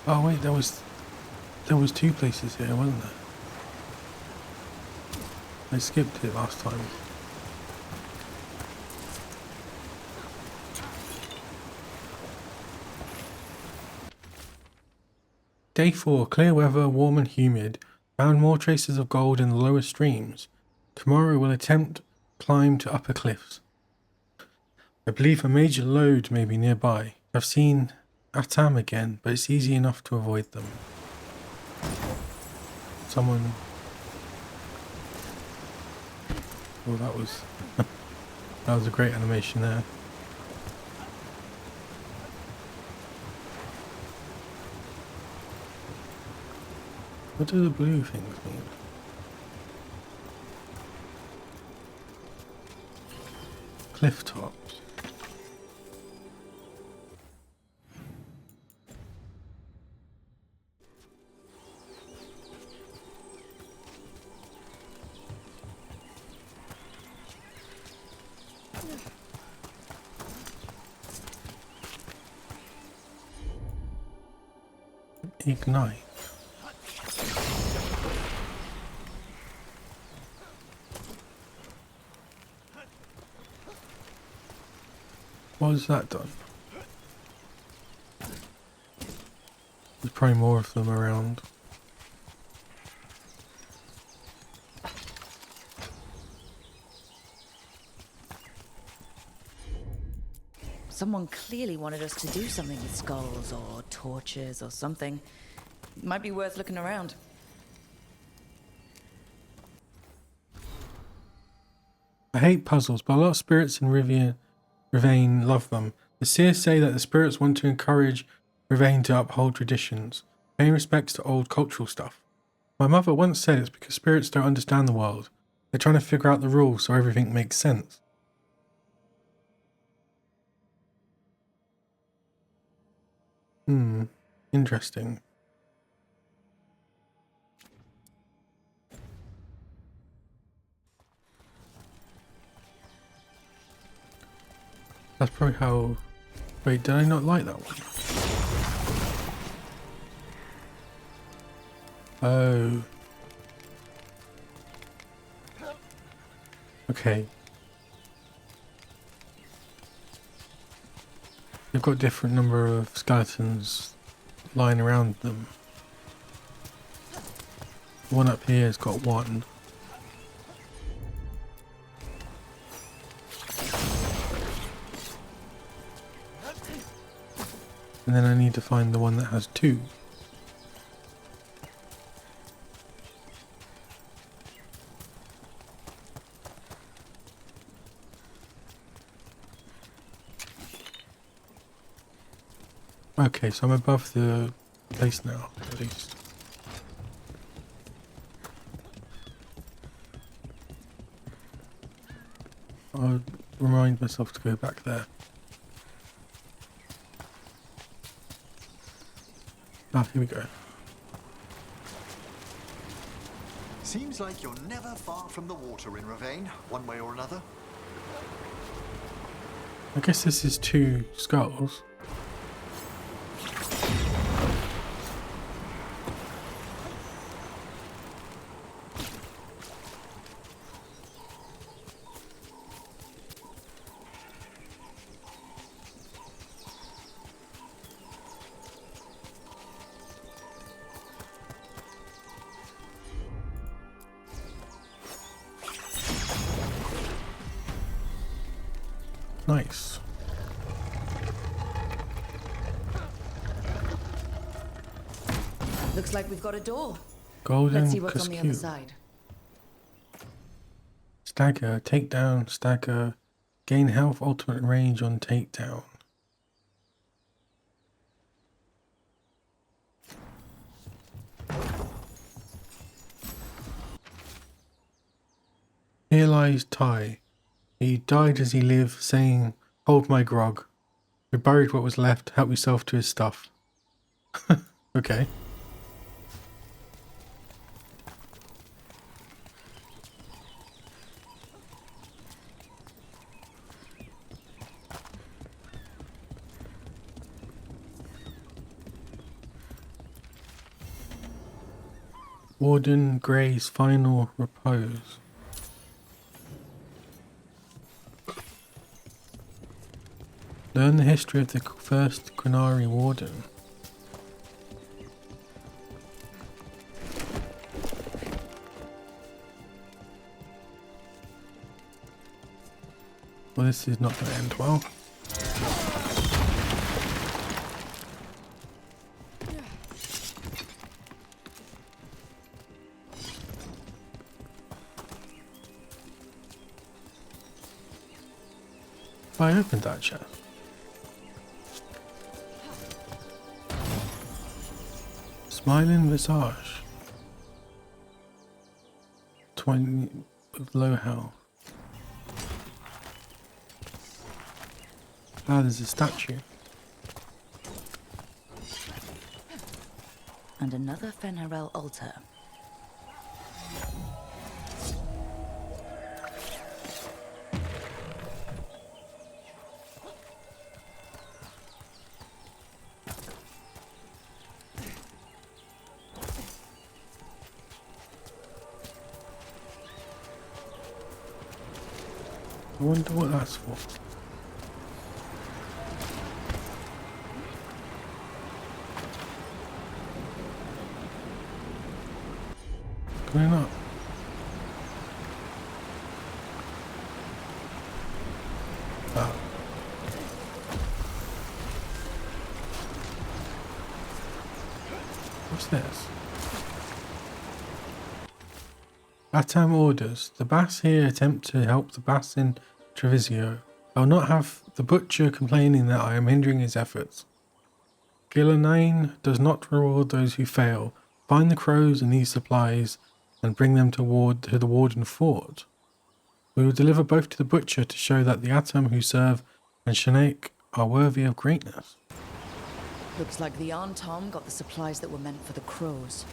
Oh wait, there was two places here, wasn't there? I skipped it last time. Day 4, clear weather, warm and humid. Found more traces of gold in the lower streams. Tomorrow will attempt climb to upper cliffs. I believe a major lode may be nearby. I've seen Atam again, but it's easy enough to avoid them. Someone... Oh, that was... that was a great animation there. What do the blue things mean? Cliff tops. Ignite. What has that done? There's probably more of them around. Someone clearly wanted us to do something with skulls or torches or something. Might be worth looking around. I hate puzzles, but a lot of spirits in Rivain love them. The seers say that the spirits want to encourage Rivain to uphold traditions, paying respects to old cultural stuff. My mother once said it's because spirits don't understand the world. They're trying to figure out the rules so everything makes sense. Interesting. That's probably how... Wait, did I not like that one? Oh. Okay. They've got a different number of skeletons lying around them. The one up here has got one. And then I need to find the one that has two. Okay, so I'm above the place now, at least. I'll remind myself to go back there. Ah, here we go. Seems like you're never far from the water in Rivain, one way or another. I guess this is two skulls. Nice. Looks like we've got a door. Golden Let's see what's on the other Cuscu. side. Stagger, takedown, stagger, gain health, ultimate range on takedown. Here lies Ty. He died as he lived, saying, "Hold my grog. We buried what was left, help yourself to his stuff." Okay. Warden Grey's final repose. Learn the history of the first Qunari Warden. Well, this is not going to end well. I opened that chest. Smiling visage. 20 with low health. Ah, there's a statue. And another Fen'Harel altar. I wonder what that's for. Can I not? Ah. Atam orders. The Bass here attempt to help the Bass in Trevisio. I will not have the butcher complaining that I am hindering his efforts. Gillanine does not reward those who fail. Find the crows and these supplies and bring them to the Warden Fort. We will deliver both to the butcher to show that the Atam who serve and Shanaik are worthy of greatness. Looks like the Antom got the supplies that were meant for the crows.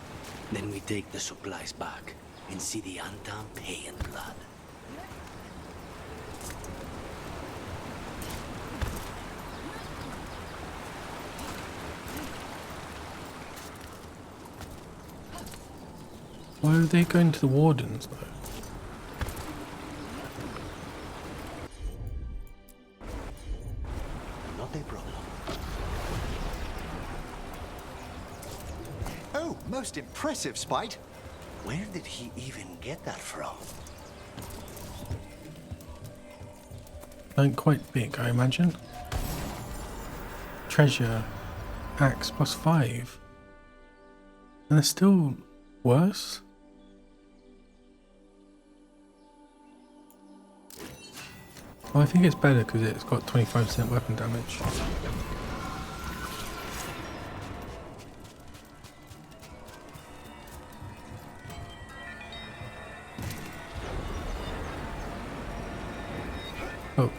Then we take the supplies back and see the Antam pay in blood. Why are they going to the Wardens though? Not a problem. Oh, most impressive, Spite. Where did he even get that from? Aren't quite big, I imagine. Treasure. Axe +5. And they're still worse? Well, I think it's better because it's got 25% weapon damage. Oh.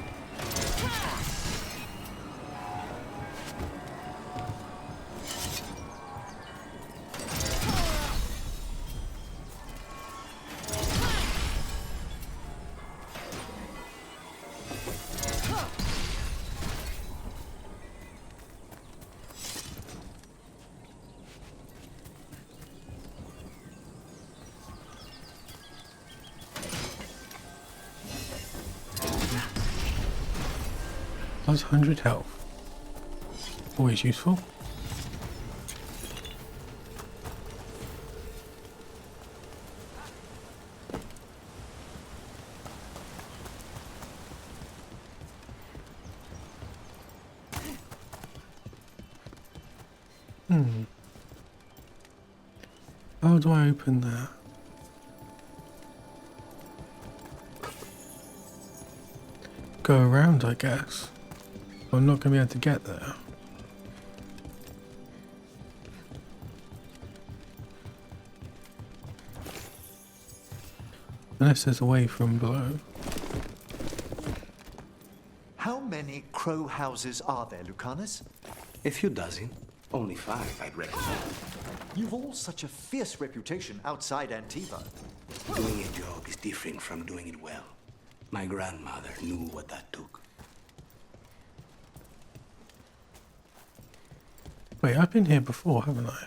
Plus 100 health. Always useful. How do I open that? Go around, I guess. I'm not going to be able to get there. Unless there's a way from below. How many crow houses are there, Lucanus? A few dozen. Only 5, I'd reckon. You've all such a fierce reputation outside Antiva. Doing a job is different from doing it well. My grandmother knew what that took. Wait, I've been here before, haven't I?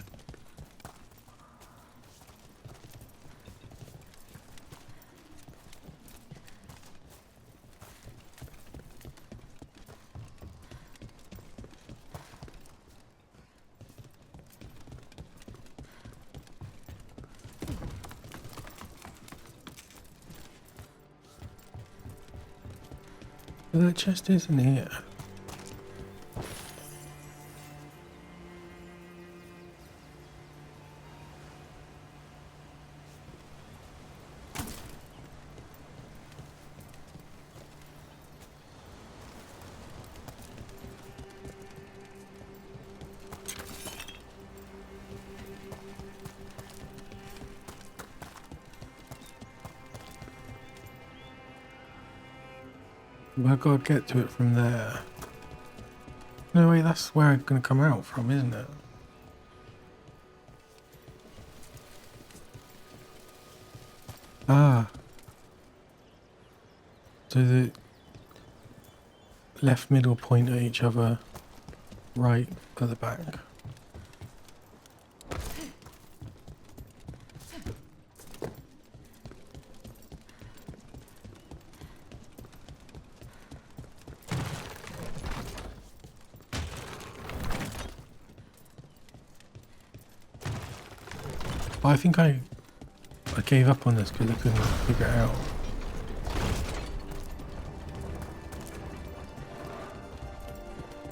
Well, that chest isn't here. Well, I've got to get to it from there. No way, that's where I'm going to come out from, isn't it? Ah. So the left middle point at each other, right at the back. I think I gave up on this because I couldn't figure it out.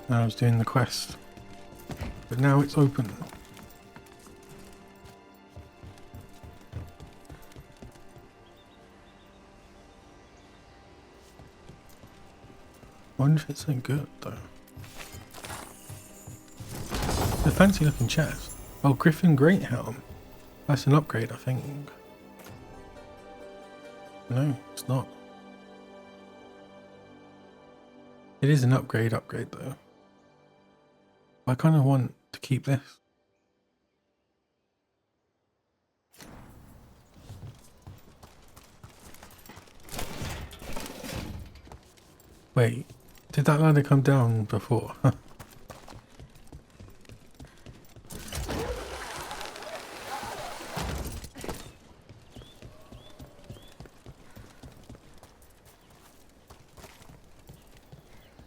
I was doing the quest, but now it's open. wonder if it's so good though. The fancy looking chest. Oh, Griffin Great Helm. That's an upgrade, I think. No, it's not. It is an upgrade though. I kind of want to keep this. Wait, did that ladder come down before?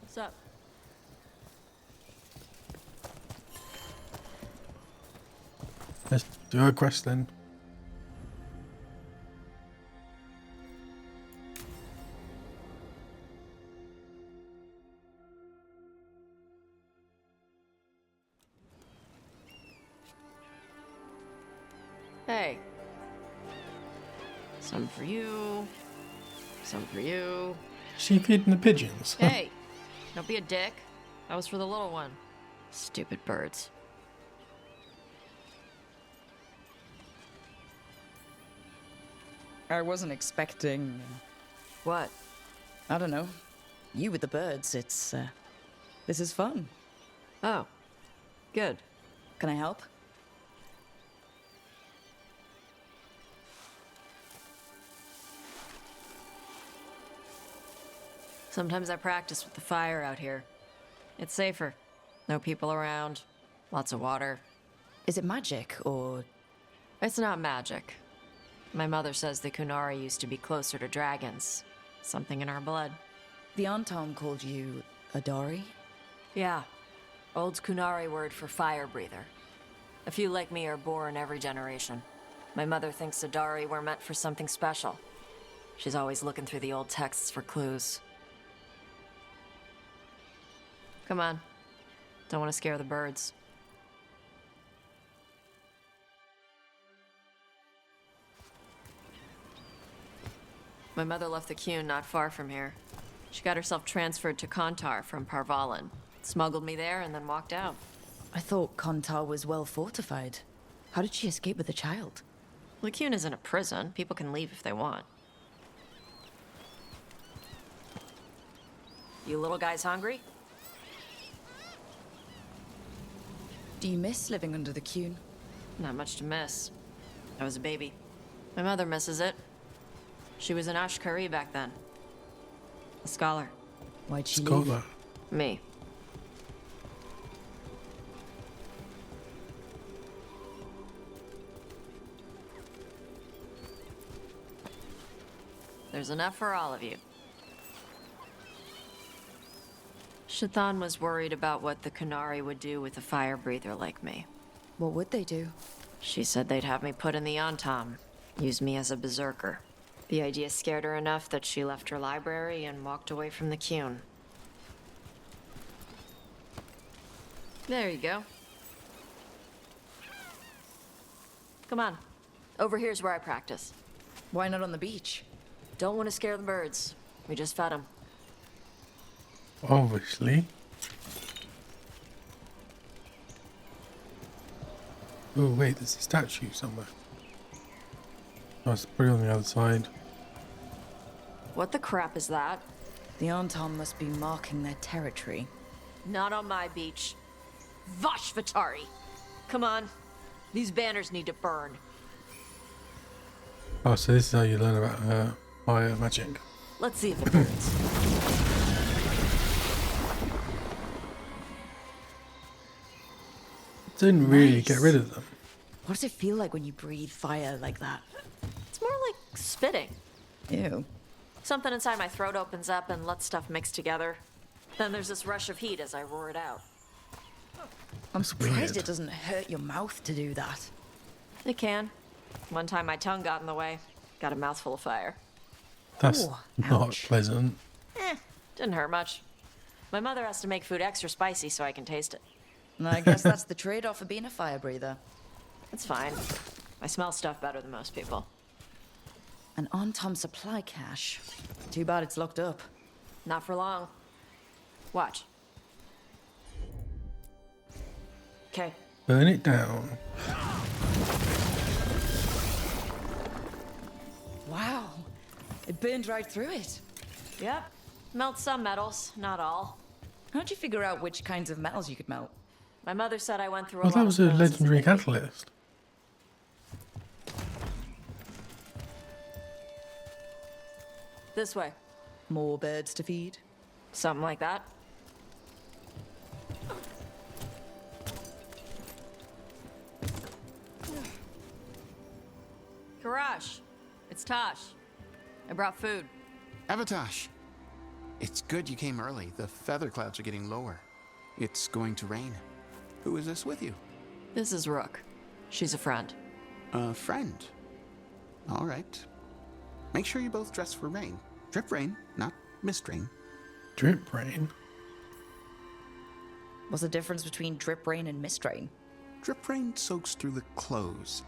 What's up? Let's do a quest then. Hey. Some for you. Some for you. She feeding the pigeons. Hey, don't be a dick. That was for the little one. Stupid birds. I wasn't expecting... What? I don't know. You with the birds, it's, this is fun. Oh. Good. Can I help? Sometimes I practice with the fire out here. It's safer. No people around. Lots of water. Is it magic, or...? It's not magic. My mother says the Kunari used to be closer to dragons. Something in our blood. The Antom called you a Dari? Yeah. Old Kunari word for fire breather. A few like me are born every generation. My mother thinks Adari were meant for something special. She's always looking through the old texts for clues. Come on. Don't want to scare the birds. My mother left the Qun not far from here. She got herself transferred to Kontar from Parvalan. Smuggled me there and then walked out. I thought Kontar was well fortified. How did she escape with a child? The Qun isn't a prison. People can leave if they want. You little guys hungry? Do you miss living under the Qun? Not much to miss. I was a baby. My mother misses it. She was an Ashkari back then. A scholar. Why'd she Scholar. leave? Me. There's enough for all of you. Shathan was worried about what the Kunari would do with a fire breather like me. What would they do? She said they'd have me put in the Antom, use me as a berserker. The idea scared her enough that she left her library and walked away from the Qun. There you go. Come on. Over here's where I practice. Why not on the beach? Don't want to scare the birds. We just fed them. Obviously. Oh wait, there's a statue somewhere. Oh, it's probably on the other side. What the crap is that? The Anton must be marking their territory. Not on my beach. Vash Vatari! Come on. These banners need to burn. Oh, so this is how you learn about fire magic. Let's see if it burns. Didn't really get rid of them. What does it feel like when you breathe fire like that? It's more like spitting. Ew. Something inside my throat opens up and lets stuff mix together. Then there's this rush of heat as I roar it out. I'm surprised it doesn't hurt your mouth to do that. It can. One time my tongue got in the way. Got a mouthful of fire. That's Ooh, not ouch. pleasant. Didn't hurt much. My mother has to make food extra spicy so I can taste it. And I guess that's the trade-off for being a fire breather. It's fine. I smell stuff better than most people. An Antom supply cache. Too bad it's locked up. Not for long. Watch. Okay. Burn it down. Wow. It burned right through it. Yep. Melt some metals, not all. How'd you figure out which kinds of metals you could melt? My mother said I went through a Well, lot that was of a processes legendary to make it. catalyst. This way. More birds to feed? Something like that. Karash, it's Tosh. I brought food. Avatosh. It's good you came early. The feather clouds are getting lower. It's going to rain. Who is this with you? This is Rook. She's a friend. A friend. All right. Make sure you both dress for rain. Drip rain, not mist rain. Drip rain? What's the difference between drip rain and mist rain? Drip rain soaks through the clothes.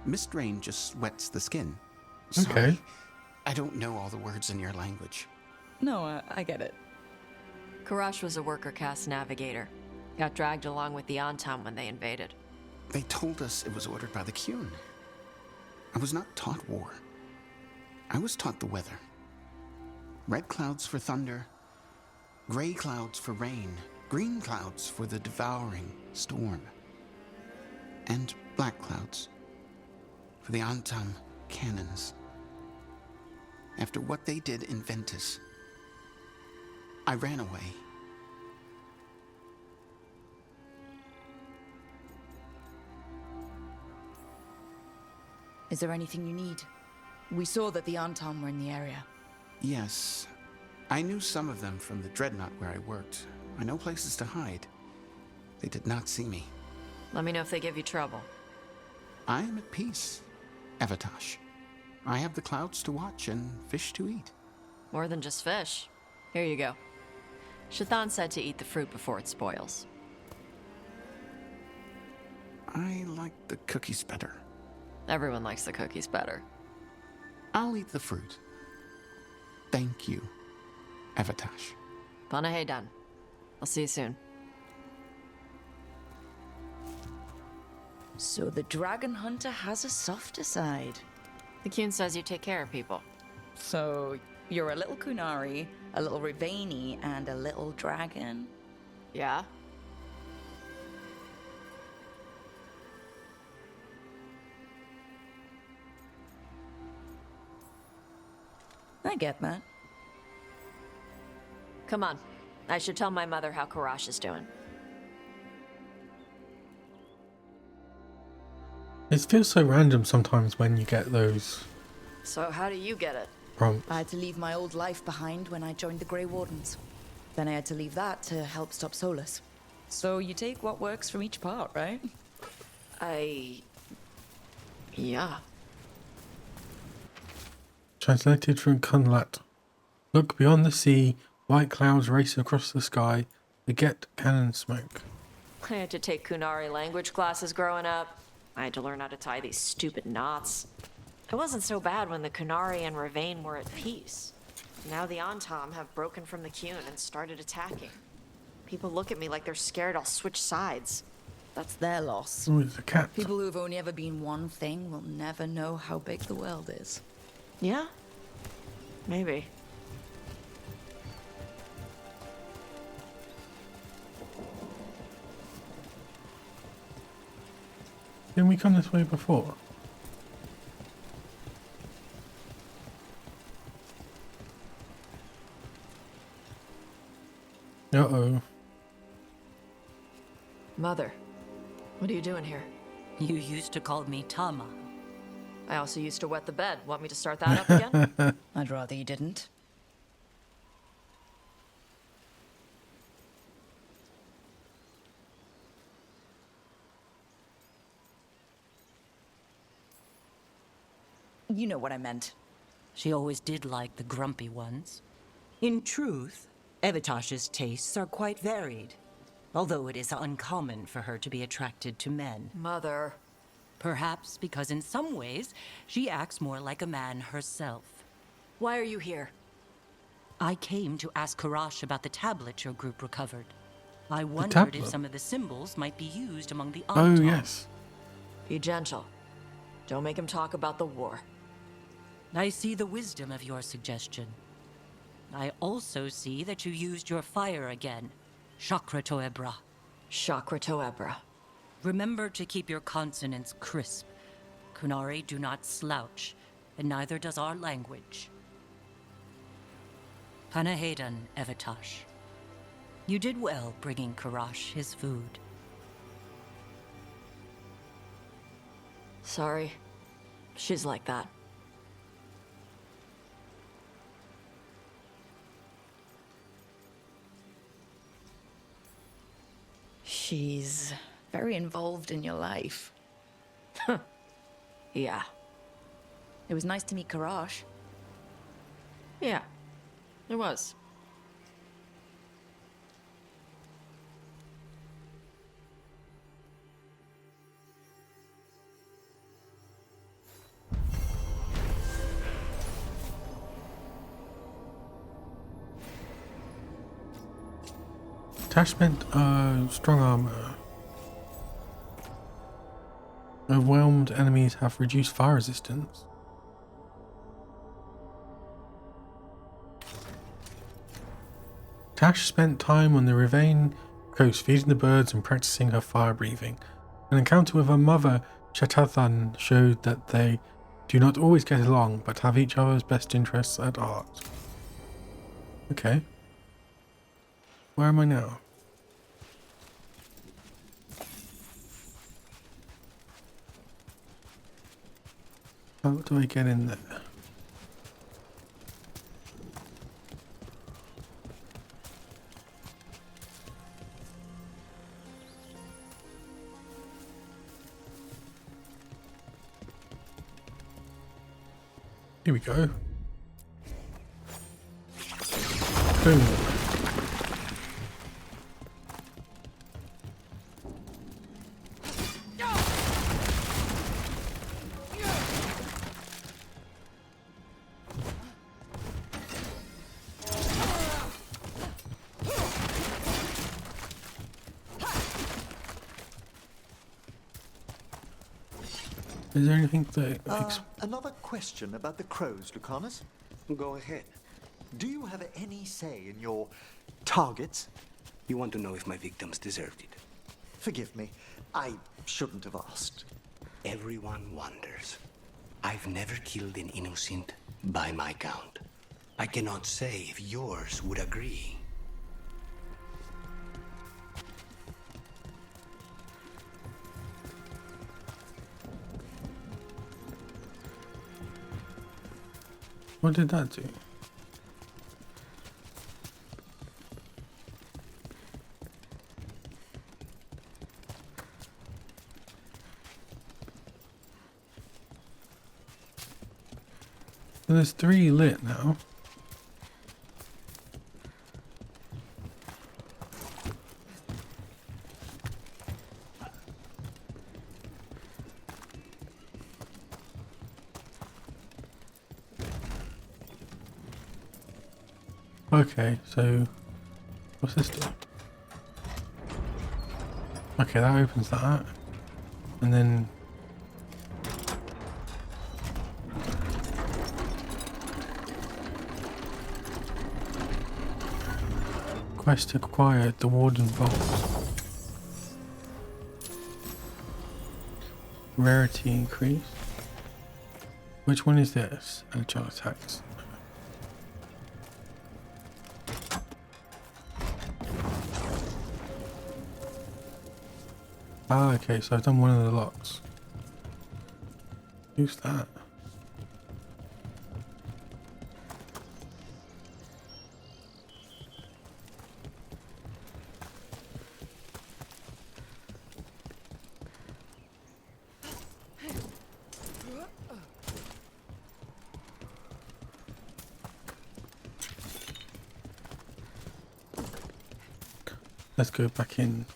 Mist rain just wets the skin. Okay. Sorry, I don't know all the words in your language. No, I get it. Karash was a worker caste navigator. Got dragged along with the Antam when they invaded. They told us it was ordered by the Qun. I was not taught war. I was taught the weather. Red clouds for thunder, gray clouds for rain, green clouds for the devouring storm, and black clouds for the Antam cannons. After what they did in Ventus, I ran away. Is there anything you need? We saw that the Antam were in the area. Yes, I knew some of them from the Dreadnought where I worked. I know places to hide. They did not see me. Let me know if they give you trouble. I am at peace, Avatosh. I have the clouds to watch and fish to eat. More than just fish. Here you go. Shathan said to eat the fruit before it spoils. I like the cookies better. Everyone likes the cookies better. I'll eat the fruit. Thank you, Avatosh. Panahedan. I'll see you soon. So the dragon hunter has a softer side. The Qun says you take care of people. So you're a little Kunari, a little Rivani, and a little dragon? Yeah? I get that. Come on. I should tell my mother how Karash is doing. It feels so random sometimes when you get those So how do you get it? prompts. I had to leave my old life behind when I joined the Grey Wardens. Then I had to leave that to help stop Solus. So you take what works from each part, right? Yeah. Translated from Kunlat. Look beyond the sea, white clouds race across the sky, forget cannon smoke. I had to take Kunari language classes growing up. I had to learn how to tie these stupid knots. It wasn't so bad when the Kunari and Ravain were at peace. Now the Antam have broken from the Qun and started attacking. People look at me like they're scared I'll switch sides. That's their loss. Oh, it's a cat. People who've only ever been one thing will never know how big the world is. Yeah? Maybe. Didn't we come this way before? Uh-oh. Mother, what are you doing here? You used to call me Tama. I also used to wet the bed. Want me to start that up again? I'd rather you didn't. You know what I meant. She always did like the grumpy ones. In truth, Evatosh's tastes are quite varied, although it is uncommon for her to be attracted to men. Mother. Perhaps because in some ways, she acts more like a man herself. Why are you here? I came to ask Karash about the tablet your group recovered. I wondered tablet? if some of the symbols might be used among the Oh, Anton. yes. Be gentle. Don't make him talk about the war. I see the wisdom of your suggestion. I also see that you used your fire again. Chakra Toebra. Chakra Toebra. Remember to keep your consonants crisp. Kunari do not slouch, and neither does our language. Panahedan, Evitash. You did well bringing Karash his food. Sorry. She's like that. She's very involved in your life. Yeah. It was nice to meet Karash. Yeah. It was. Attachment, strong armor. Overwhelmed enemies have reduced fire resistance. Tash spent time on the Ravine coast feeding the birds and practicing her fire breathing. An encounter with her mother, Shatathan, showed that they do not always get along, but have each other's best interests at heart. Okay. Where am I now? How do I get in there? Here we go. Boom. Is there anything that... Another question about the crows, Lucanus. Go ahead. Do you have any say in your targets? You want to know if my victims deserved it? Forgive me. I shouldn't have asked. Everyone wonders. I've never killed an innocent by my count. I cannot say if yours would agree. What did that do? So there's 3 lit now. Okay, so what's this do? Okay, that opens that, and then quest acquired the Warden Vault. Rarity increase. Which one is this? Agile attacks. Ah, okay, so I've done one of the locks. Use that. Let's go back in.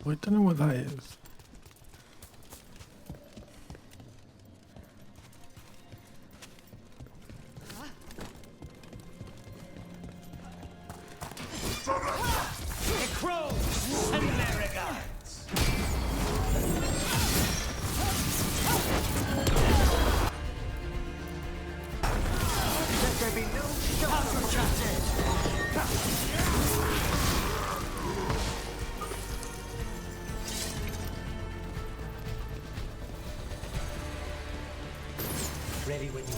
I don't know what that is. Ready when you are.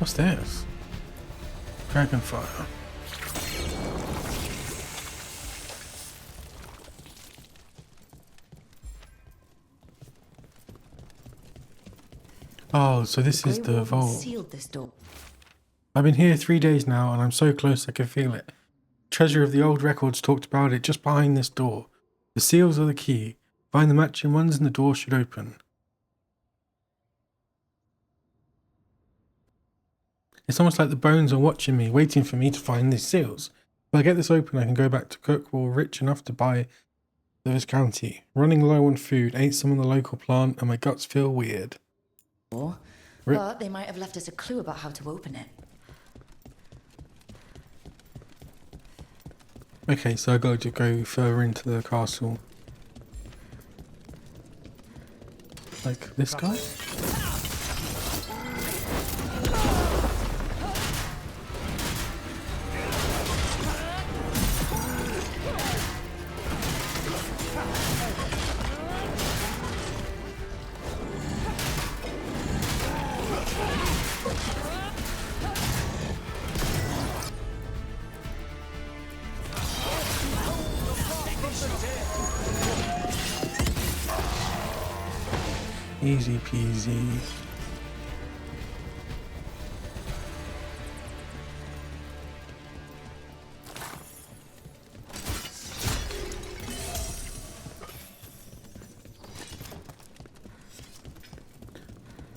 What's this? Dragonfire. Oh, so this is the vault. Sealed this door. I've been here 3 days now and I'm so close I can feel it. Treasure of the old records talked about it just behind this door. The seals are the key. Find the matching ones and the door should open. It's almost like the bones are watching me, waiting for me to find these seals. If I get this open, I can go back to Kirkwall rich enough to buy the Viscounty. Running low on food, ate some of the local plant, and my guts feel weird. But they might have left us a clue about how to open it. Okay, so I got to go further into the castle. Like this guy? Easy peasy.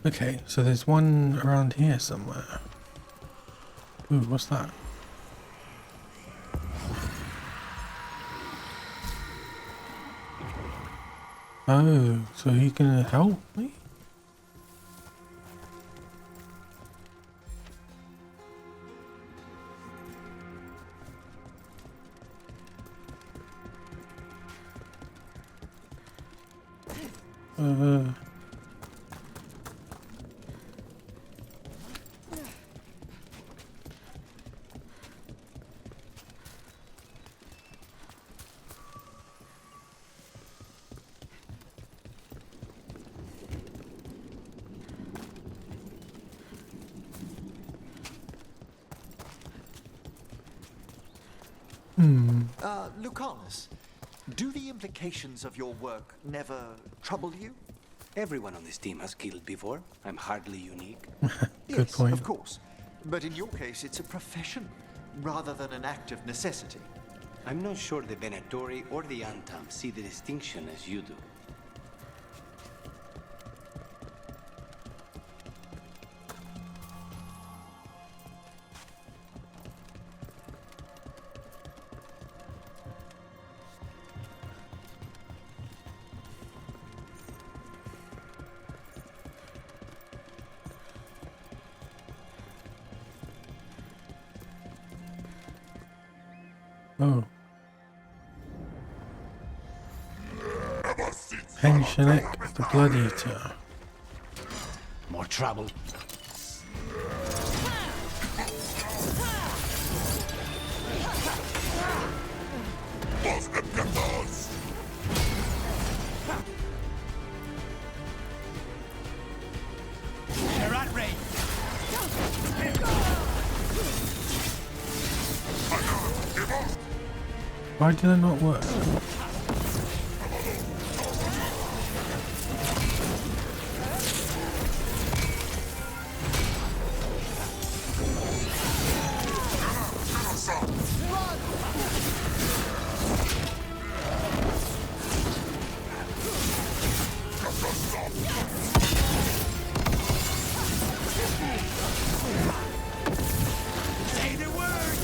Okay, so there's one around here somewhere. Ooh, what's that? Oh, so he can help me? Lucanus, do the implications of your work never trouble you? Everyone on this team has killed before. I'm hardly unique. Good point. Of course. But in your case, it's a profession rather than an act of necessity. I'm not sure the Venatori or the Antam see the distinction as you do. Oh. Pensionek the Blood Eater. More trouble. They're at range. Why did it not work? Say the word.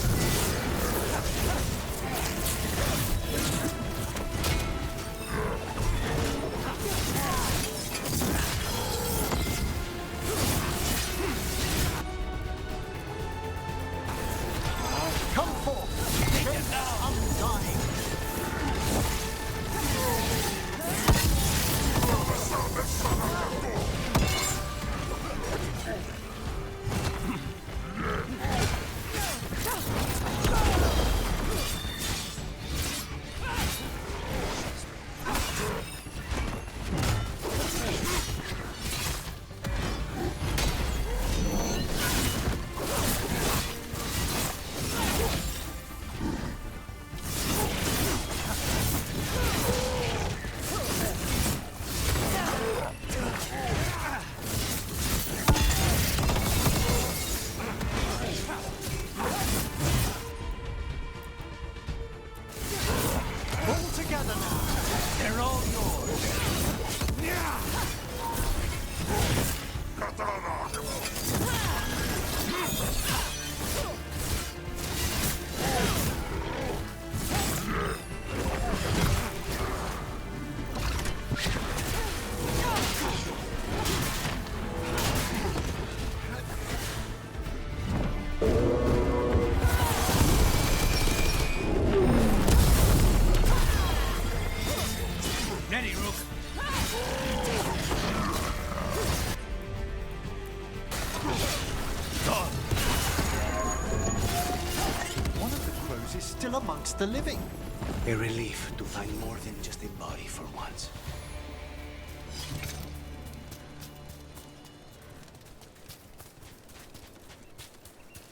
still amongst the living. A relief to find more than just a body for once.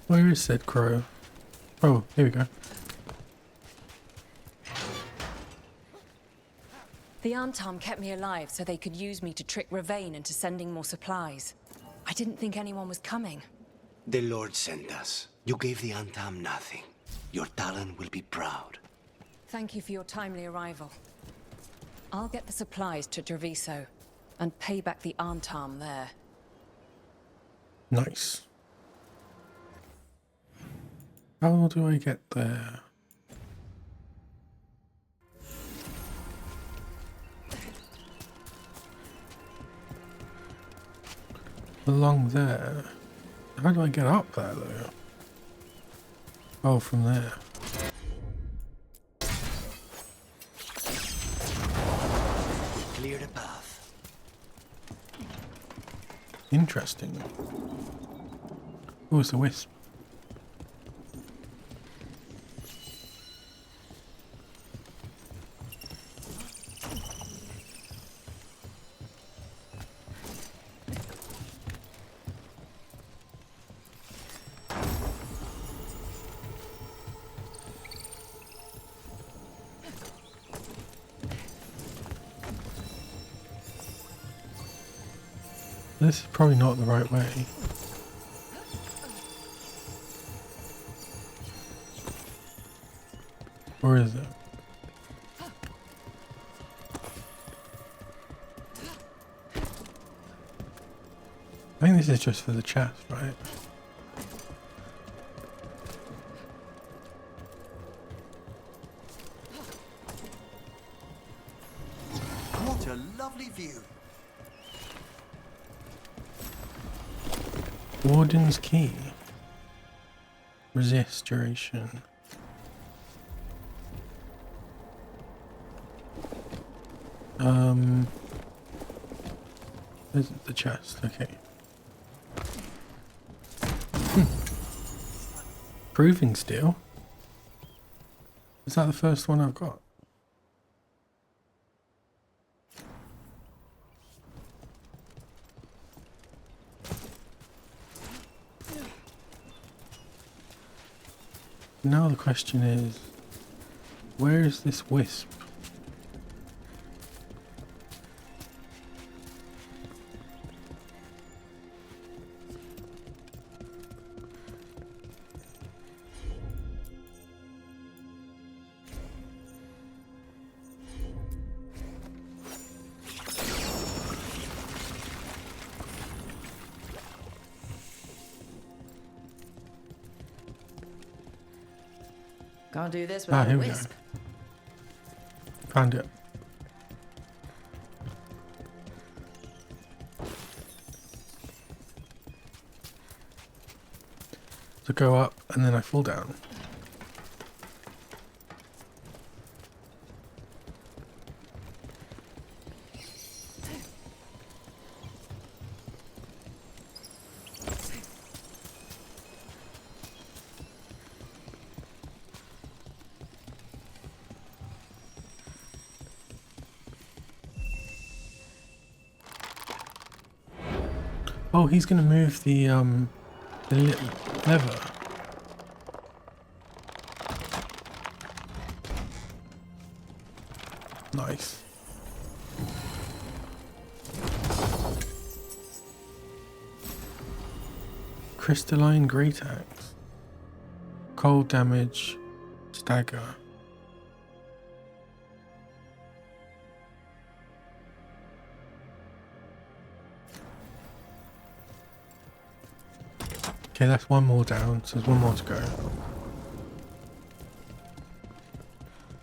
Where is said crow? Oh, here we go. The Antam kept me alive so they could use me to trick Ravain into sending more supplies. I didn't think anyone was coming. The Lord sent us. You gave the Antam nothing. Your Talon will be proud. Thank you for your timely arrival. I'll get the supplies to Treviso and pay back the Antam there. Nice. How do I get there? Along there. How do I get up there though? Oh, from there. Clear the path. Interesting. Oh, it's a wisp. This is probably not the right way. Or is it? I think this is just for the chest, right? What a lovely view. Warden's key. Resist duration. There's the chest, okay. Proving steel. Is that the first one I've got? Now the question is, where is this wisp? Can't do this without a here we wisp. go. Found it. So go up and then I fall down. Oh, he's gonna move the lever. Nice. Crystalline great axe. Cold damage. Stagger. Okay, that's one more down, so there's one more to go.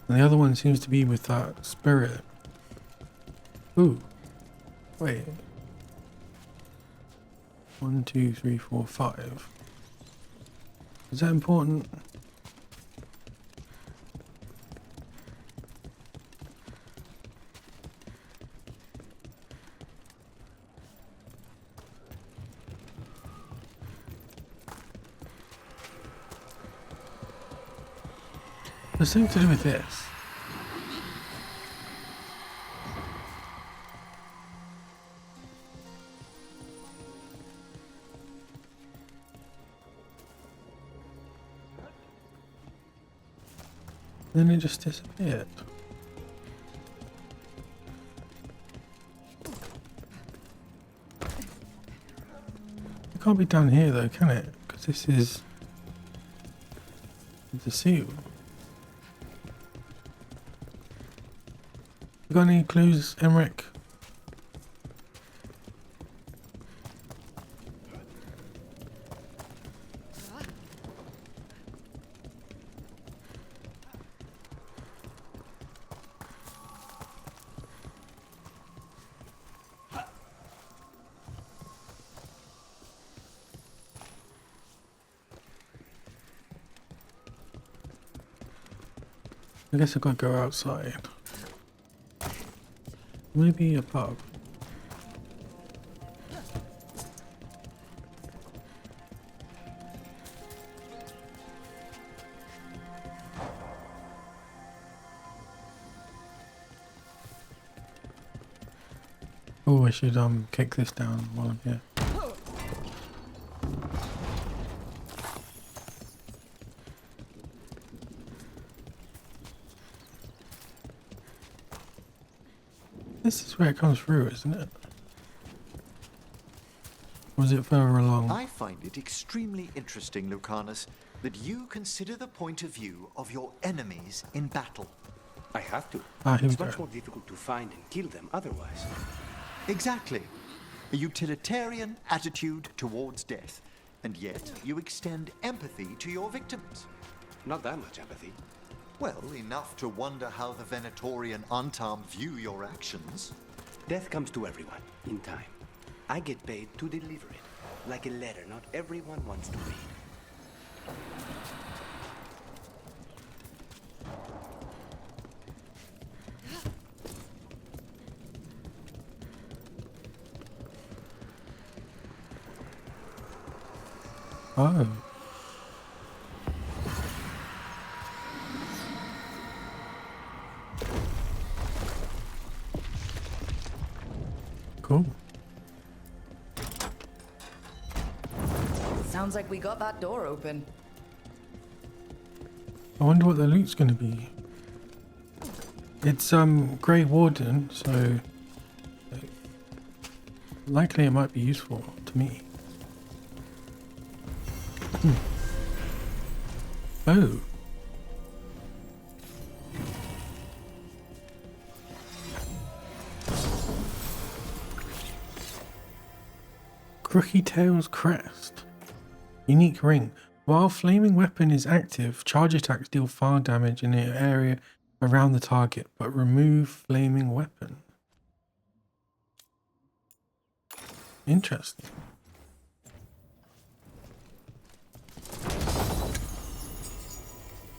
And the other one seems to be with that spirit. Ooh. Wait. 1, 2, 3, 4, 5. Is that important? There's something to do with this. Then it just disappeared. It can't be down here though, can it? Because this is the seal. You got any clues, Emmerich? I guess I've got to go outside. Maybe a pub. Oh, I should kick this down while I'm here. This is where it comes through, isn't it? Or is it further along? I find it extremely interesting, Lucanus, that you consider the point of view of your enemies in battle. I have to. Here we It's go. much more difficult to find and kill them otherwise. Exactly. A utilitarian attitude towards death, and yet you extend empathy to your victims. Not that much empathy. Well, enough to wonder how the Venatorian Antam view your actions. Death comes to everyone, in time. I get paid to deliver it, like a letter not everyone wants to read. Oh. Cool. Sounds like we got that door open. I wonder what the loot's gonna be. It's Grey Warden, so likely it might be useful to me. Oh. Crooky Tail's Crest. Unique ring. While flaming weapon is active, charge attacks deal fire damage in an area around the target, but remove flaming weapon. Interesting.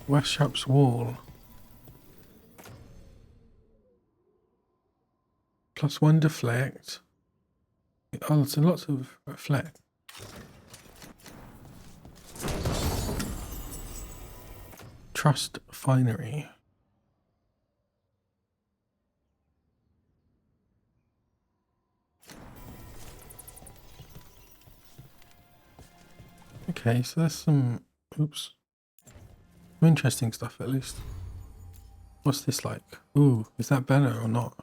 Westshop's Wall. +1 deflect. Oh, so lots of reflect. Trust Finery. Okay, so there's some, oops, some interesting stuff at least. What's this like? Ooh, is that better or not?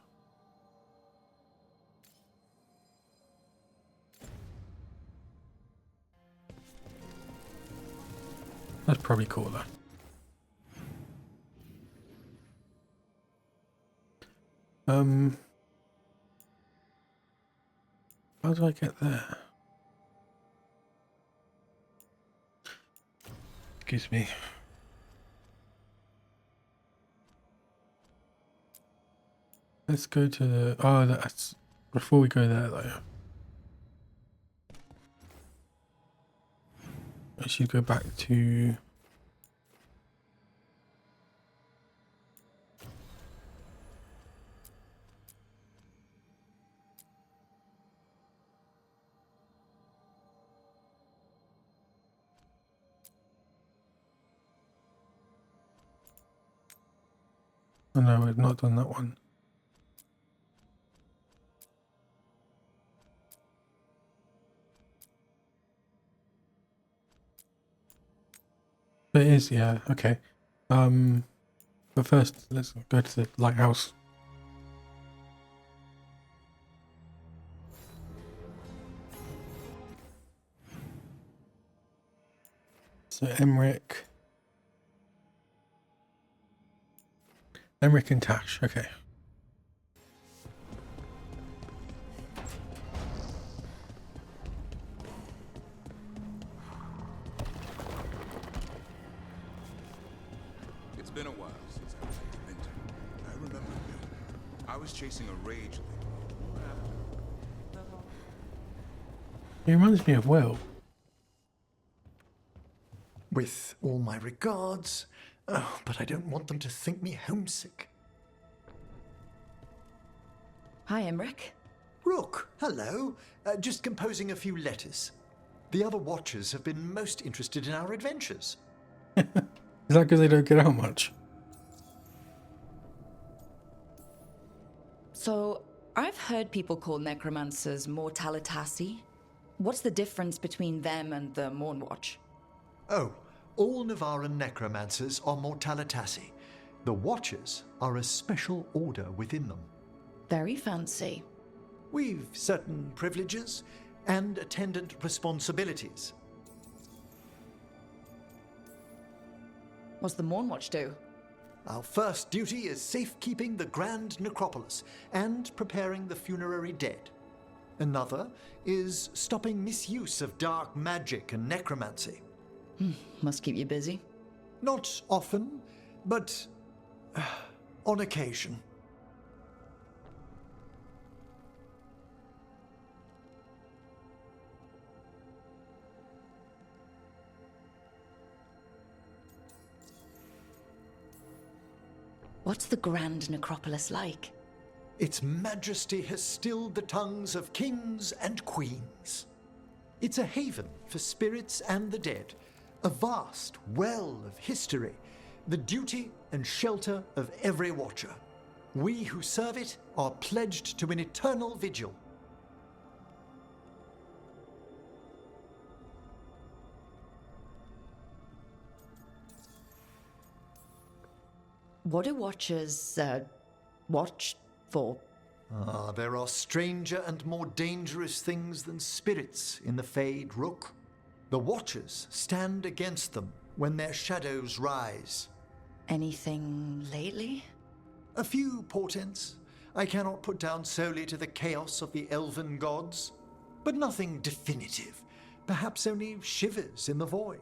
That's probably cooler. How do I get there? Excuse me. Let's go to the, oh, that's, before we go there though. I should go back to Oh no, we've not done that one. But it is, yeah, okay. But first, let's go to the lighthouse. So Emmerich and Tash, okay. It's been a while since I was at Winter. I remember you. I was chasing a rage. He reminds me of Will. With all my regards. Oh, but I don't want them to think me homesick. Hi, Emmerich. Rook, hello. Just composing a few letters. The other Watchers have been most interested in our adventures. Is that because they don't get out much? So, I've heard people call necromancers mortalitasi. What's the difference between them and the Mornwatch? Oh, all Navaran necromancers are mortalitasi. The Watchers are a special order within them. Very fancy. We've certain privileges and attendant responsibilities. What's the Mornwatch do? Our first duty is safekeeping the Grand Necropolis and preparing the funerary dead. Another is stopping misuse of dark magic and necromancy. Must keep you busy. Not often, but on occasion. What's the Grand Necropolis like? Its majesty has stilled the tongues of kings and queens. It's a haven for spirits and the dead, a vast well of history, the duty and shelter of every Watcher. We who serve it are pledged to an eternal vigil. What do Watchers, watch for? There are stranger and more dangerous things than spirits in the Fade, Rook. The Watchers stand against them when their shadows rise. Anything lately? A few portents I cannot put down solely to the chaos of the elven gods, but nothing definitive. Perhaps only shivers in the void.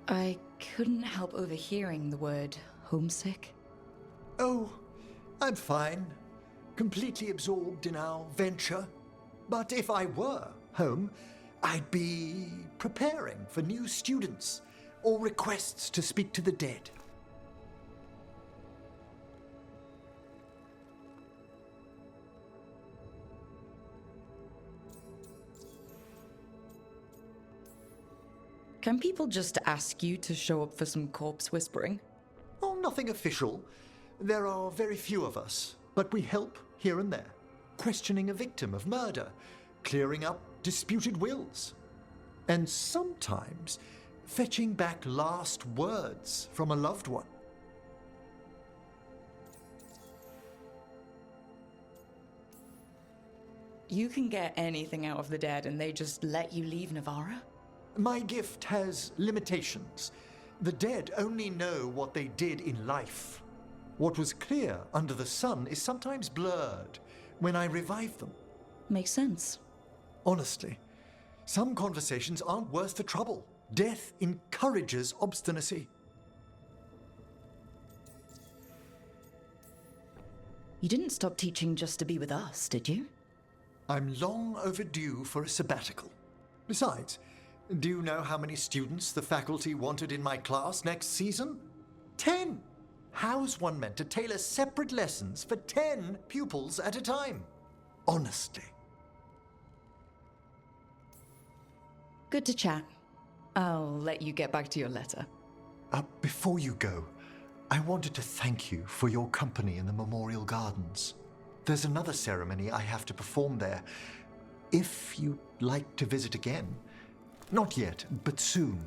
I couldn't help overhearing the word homesick. Oh, I'm fine. Completely absorbed in our venture. But if I were home, I'd be preparing for new students or requests to speak to the dead. Can people just ask you to show up for some corpse whispering? Oh, nothing official. There are very few of us, but we help here and there. Questioning a victim of murder, clearing up disputed wills, and sometimes fetching back last words from a loved one. You can get anything out of the dead and they just let you leave Navarra? My gift has limitations. The dead only know what they did in life. What was clear under the sun is sometimes blurred when I revive them. Makes sense. Honestly, some conversations aren't worth the trouble. Death encourages obstinacy. You didn't stop teaching just to be with us, did you? I'm long overdue for a sabbatical. Besides, do you know how many students the faculty wanted in my class next season? 10! How's one meant to tailor separate lessons for 10 pupils at a time? Honestly. Good to chat. I'll let you get back to your letter. Before you go, I wanted to thank you for your company in the Memorial Gardens. There's another ceremony I have to perform there. If you'd like to visit again. Not yet, but soon.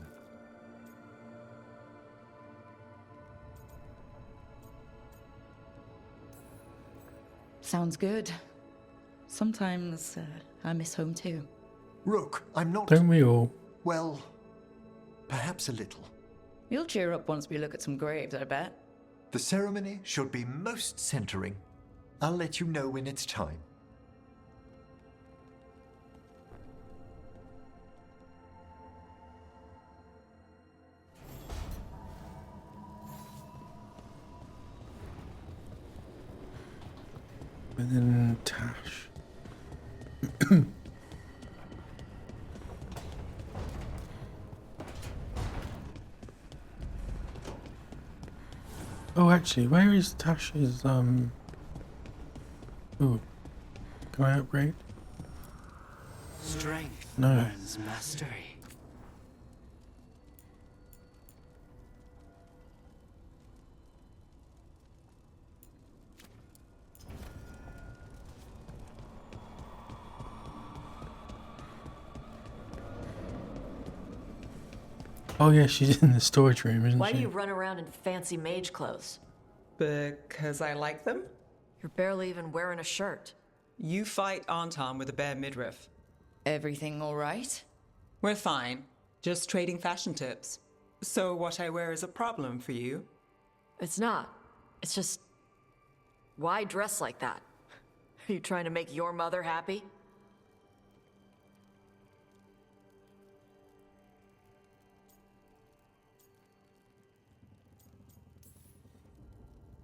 Sounds good. Sometimes I miss home too. Rook, I'm not... Don't we all? Well, perhaps a little. You'll cheer up once we look at some graves, I bet. The ceremony should be most centering. I'll let you know when it's time. And then Tash. Oh, actually, where is Tash's, Ooh. Can I upgrade? Strength No. earns mastery. Oh yeah, she's in the storage room, isn't Why she? do you run around in fancy mage clothes? Because I like them? You're barely even wearing a shirt. You fight Anton with a bare midriff. Everything all right? We're fine. Just trading fashion tips. So what I wear is a problem for you? It's not. It's just... Why dress like that? Are you trying to make your mother happy?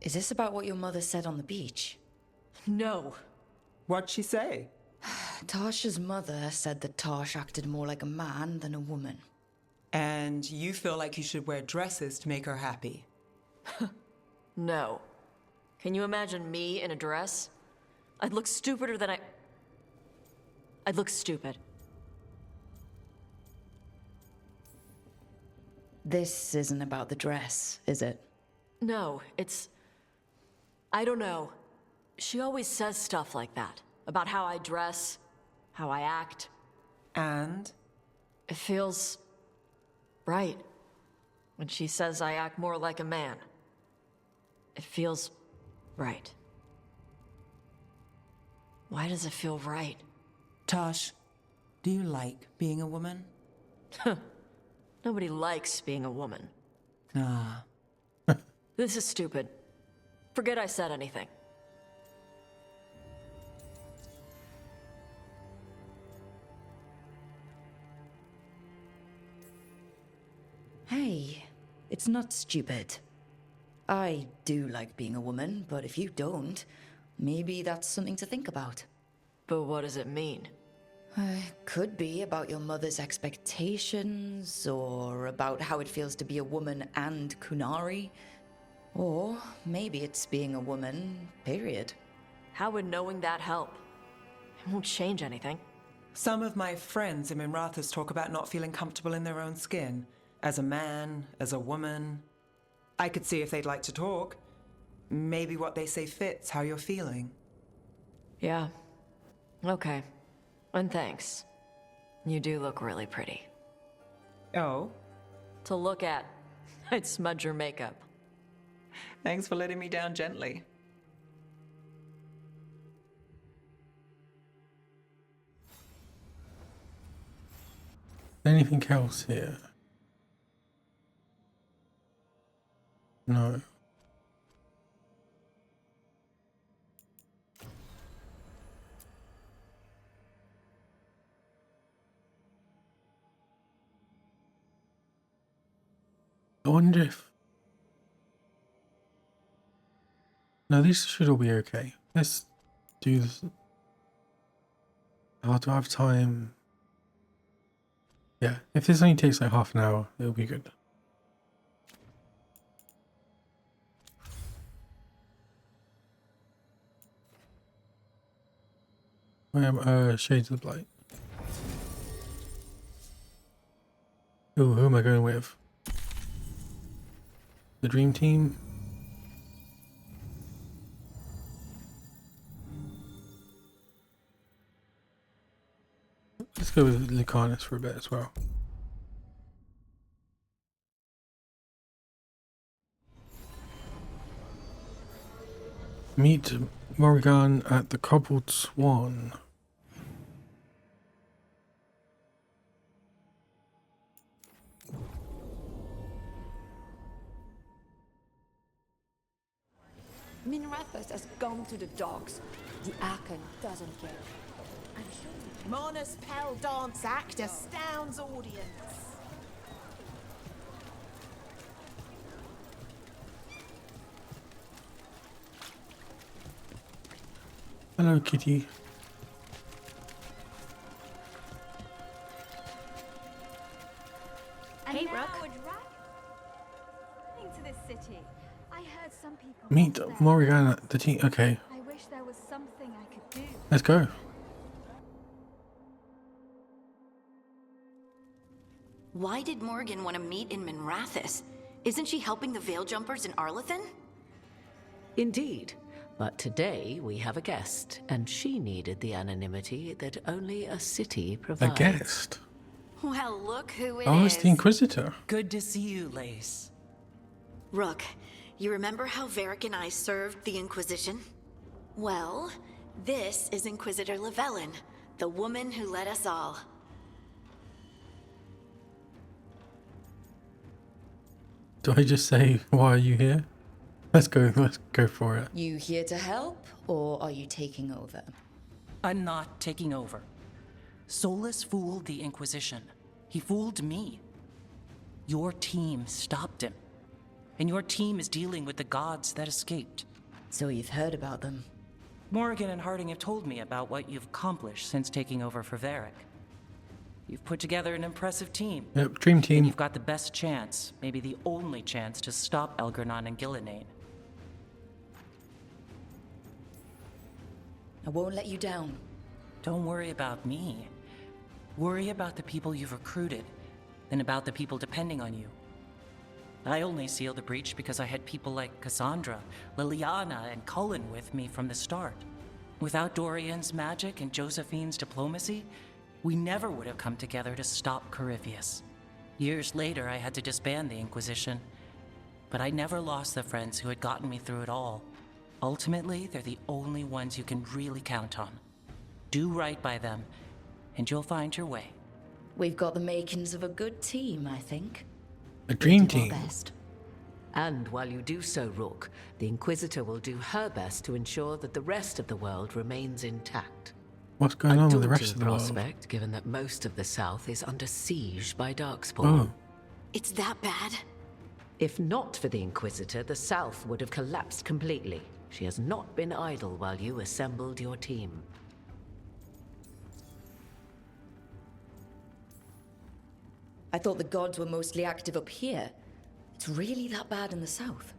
Is this about what your mother said on the beach? No. What'd she say? Tasha's mother said that Tash acted more like a man than a woman. And you feel like you should wear dresses to make her happy? No. Can you imagine me in a dress? I'd look stupider than I'd look stupid. This isn't about the dress, is it? No, it's... I don't know. She always says stuff like that. About how I dress, how I act. And? It feels... right. When she says I act more like a man. It feels... right. Why does it feel right? Tosh, do you like being a woman? Nobody likes being a woman. Ah. This is stupid. Forget I said anything. Hey, it's not stupid. I do like being a woman, but if you don't, maybe that's something to think about. But what does it mean? Could be about your mother's expectations, or about how it feels to be a woman and Kunari. Or maybe it's being a woman, period. How would knowing that help? It won't change anything. Some of my friends in Minrathous talk about not feeling comfortable in their own skin. As a man, as a woman. I could see if they'd like to talk. Maybe what they say fits how you're feeling. Yeah. Okay. And thanks. You do look really pretty. Oh? To look at. I'd smudge your makeup. Thanks for letting me down gently. Anything else here? No. I wonder if... No, these should all be okay. Let's do this. Oh, do I have time? Yeah, if this only takes like half an hour, it'll be good. Shades of Light. Oh, who am I going with? The Dream Team? Let's go with Lucanus for a bit as well. Meet Morrigan at the Cobbled Swan. Minrathus has gone to the dogs. The Archon doesn't care. I'm sure Mona's Pell dance act astounds audience. Hello, kitty. Hey, now Rook. we're to this city. I heard some people Meet there. Morrigan at the team. Okay, I wish there was something I could do. let's go. Why did Morgan want to meet in Minrathus? Isn't she helping the Veil Jumpers in Arlathan? Indeed. But today we have a guest, and she needed the anonymity that only a city A provides. guest. Well, look who it Oh, is. it's the Inquisitor. Good to see you, Lace. Rook, you remember how Varric and I served the Inquisition? Well, this is Inquisitor Llewellyn, the woman who led us all. Do I just say, why are you here? Let's go for it. You here to help, or are you taking over? I'm not taking over. Solus fooled the Inquisition. He fooled me. Your team stopped him. And your team is dealing with the gods that escaped. So you've heard about them? Morrigan and Harding have told me about what you've accomplished since taking over for Varric. You've put together an impressive team. Yep, Dream Team. And you've got the best chance, maybe the only chance, to stop Elgernon and Gillenane. I won't let you down. Don't worry about me. Worry about the people you've recruited, and about the people depending on you. I only sealed the breach because I had people like Cassandra, Liliana, and Cullen with me from the start. Without Dorian's magic and Josephine's diplomacy, we never would have come together to stop Corypheus. Years later, I had to disband the Inquisition, but I never lost the friends who had gotten me through it all. Ultimately, they're the only ones you can really count on. Do right by them, and you'll find your way. We've got the makings of a good team, I think. A dream We'll do our team. best. And while you do so, Rook, the Inquisitor will do her best to ensure that the rest of the world remains intact. What's going on with the rest of the world? prospect, given that most of the South is under siege by Darkspawn. Oh. It's that bad? If not for the Inquisitor, the South would have collapsed completely. She has not been idle while you assembled your team. I thought the gods were mostly active up here. It's really that bad in the south.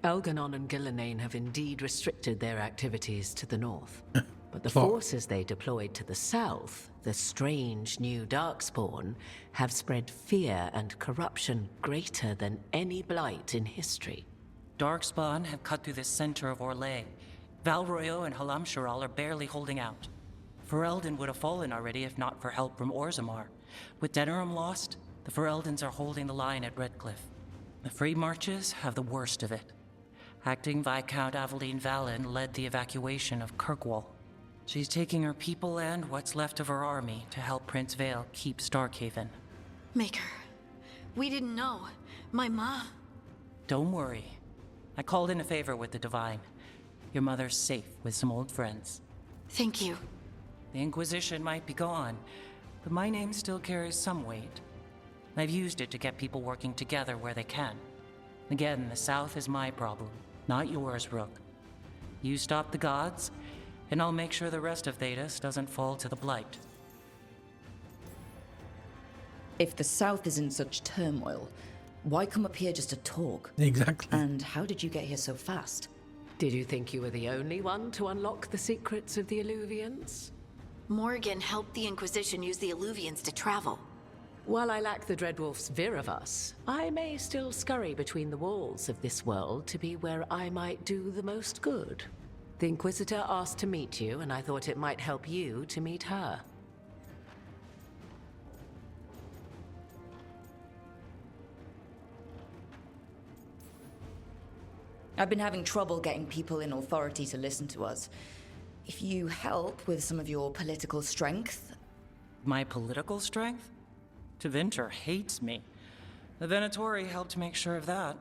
Elgernon and Gillenane have indeed restricted their activities to the north. But the Plot. forces they deployed to the south, the strange new Darkspawn, have spread fear and corruption greater than any blight in history. Darkspawn have cut through the center of Orlais. Valroyo and Halamsharal are barely holding out. Ferelden would have fallen already if not for help from Orzammar. With Denerim lost, the Fereldans are holding the line at Redcliffe. The Free Marches have the worst of it. Acting Viscount Aveline Vallon led the evacuation of Kirkwall. She's taking her people and what's left of her army to help Prince Vale keep Starkhaven. Maker, we didn't know. My ma... Don't worry. I called in a favor with the Divine. Your mother's safe with some old friends. Thank you. The Inquisition might be gone, but my name still carries some weight. I've used it to get people working together where they can. Again, the South is my problem, not yours, Rook. You stop the gods, and I'll make sure the rest of Thedas doesn't fall to the Blight. If the south is in such turmoil, why come up here just to talk? Exactly. And how did you get here so fast? Did you think you were the only one to unlock the secrets of the Illuvians? Morgan helped the Inquisition use the Illuvians to travel. While I lack the Dreadwolf's Viravus, I may still scurry between the walls of this world to be where I might do the most good. The Inquisitor asked to meet you, and I thought it might help you to meet her. I've been having trouble getting people in authority to listen to us. If you help with some of your political strength... My political strength? Tevinter hates me. The Venatori helped make sure of that.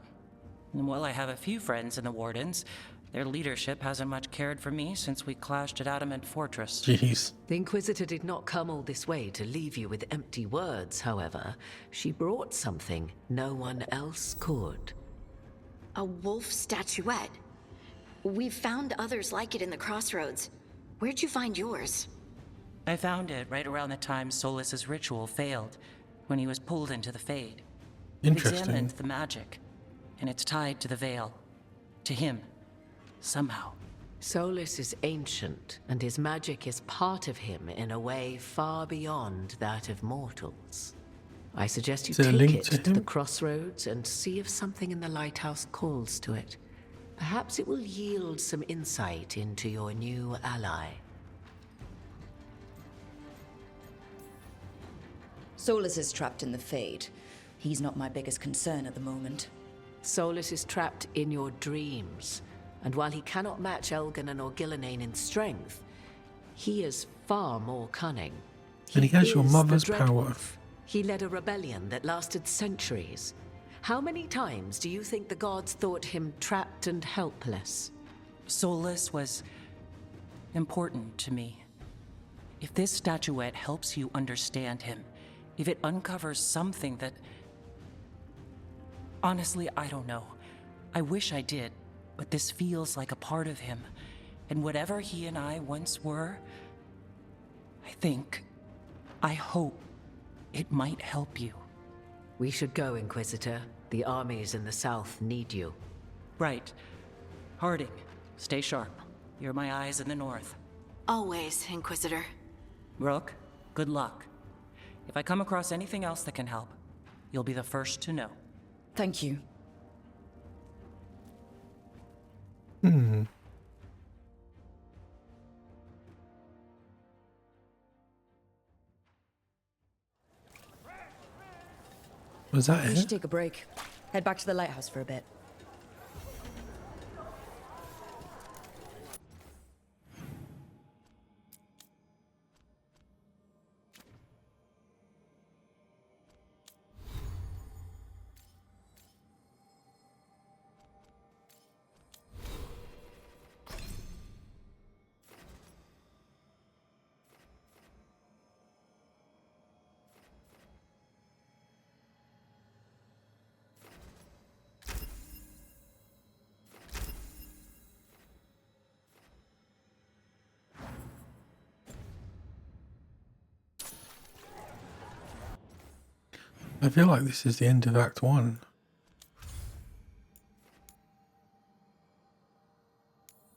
And while I have a few friends in the Wardens, their leadership hasn't much cared for me since we clashed at Adamant Fortress. Jeez. The Inquisitor did not come all this way to leave you with empty words, however. She brought something no one else could. A wolf statuette. We've found others like it in the crossroads. Where'd you find yours? I found it right around the time Solus's ritual failed, when he was pulled into the Fade. Interesting. It examined the magic, and it's tied to the Veil. To him. Somehow. Solus is ancient, and his magic is part of him in a way far beyond that of mortals. I suggest you Is there a take link it to to the him? crossroads and see if something in the lighthouse calls to it. Perhaps it will yield some insight into your new ally. Solus is trapped in the Fade. He's not my biggest concern at the moment. Solus is trapped in your dreams, and while he cannot match Elganon or Gillenane in strength, he is far more cunning. And he has your is the mother's power. Dreadwolf. He led a rebellion that lasted centuries. How many times do you think the gods thought him trapped and helpless? Solus was important to me. If this statuette helps you understand him, if it uncovers something that... Honestly, I don't know. I wish I did, but this feels like a part of him. And whatever he and I once were, I hope it might help you. We should go, Inquisitor. The armies in the south need you. Right. Harding, stay sharp. You're my eyes in the north. Always, Inquisitor. Rook, good luck. If I come across anything else that can help, you'll be the first to know. Thank you. Was that We it? should take a break. Head back to the lighthouse for a bit. I feel like this is the end of Act 1.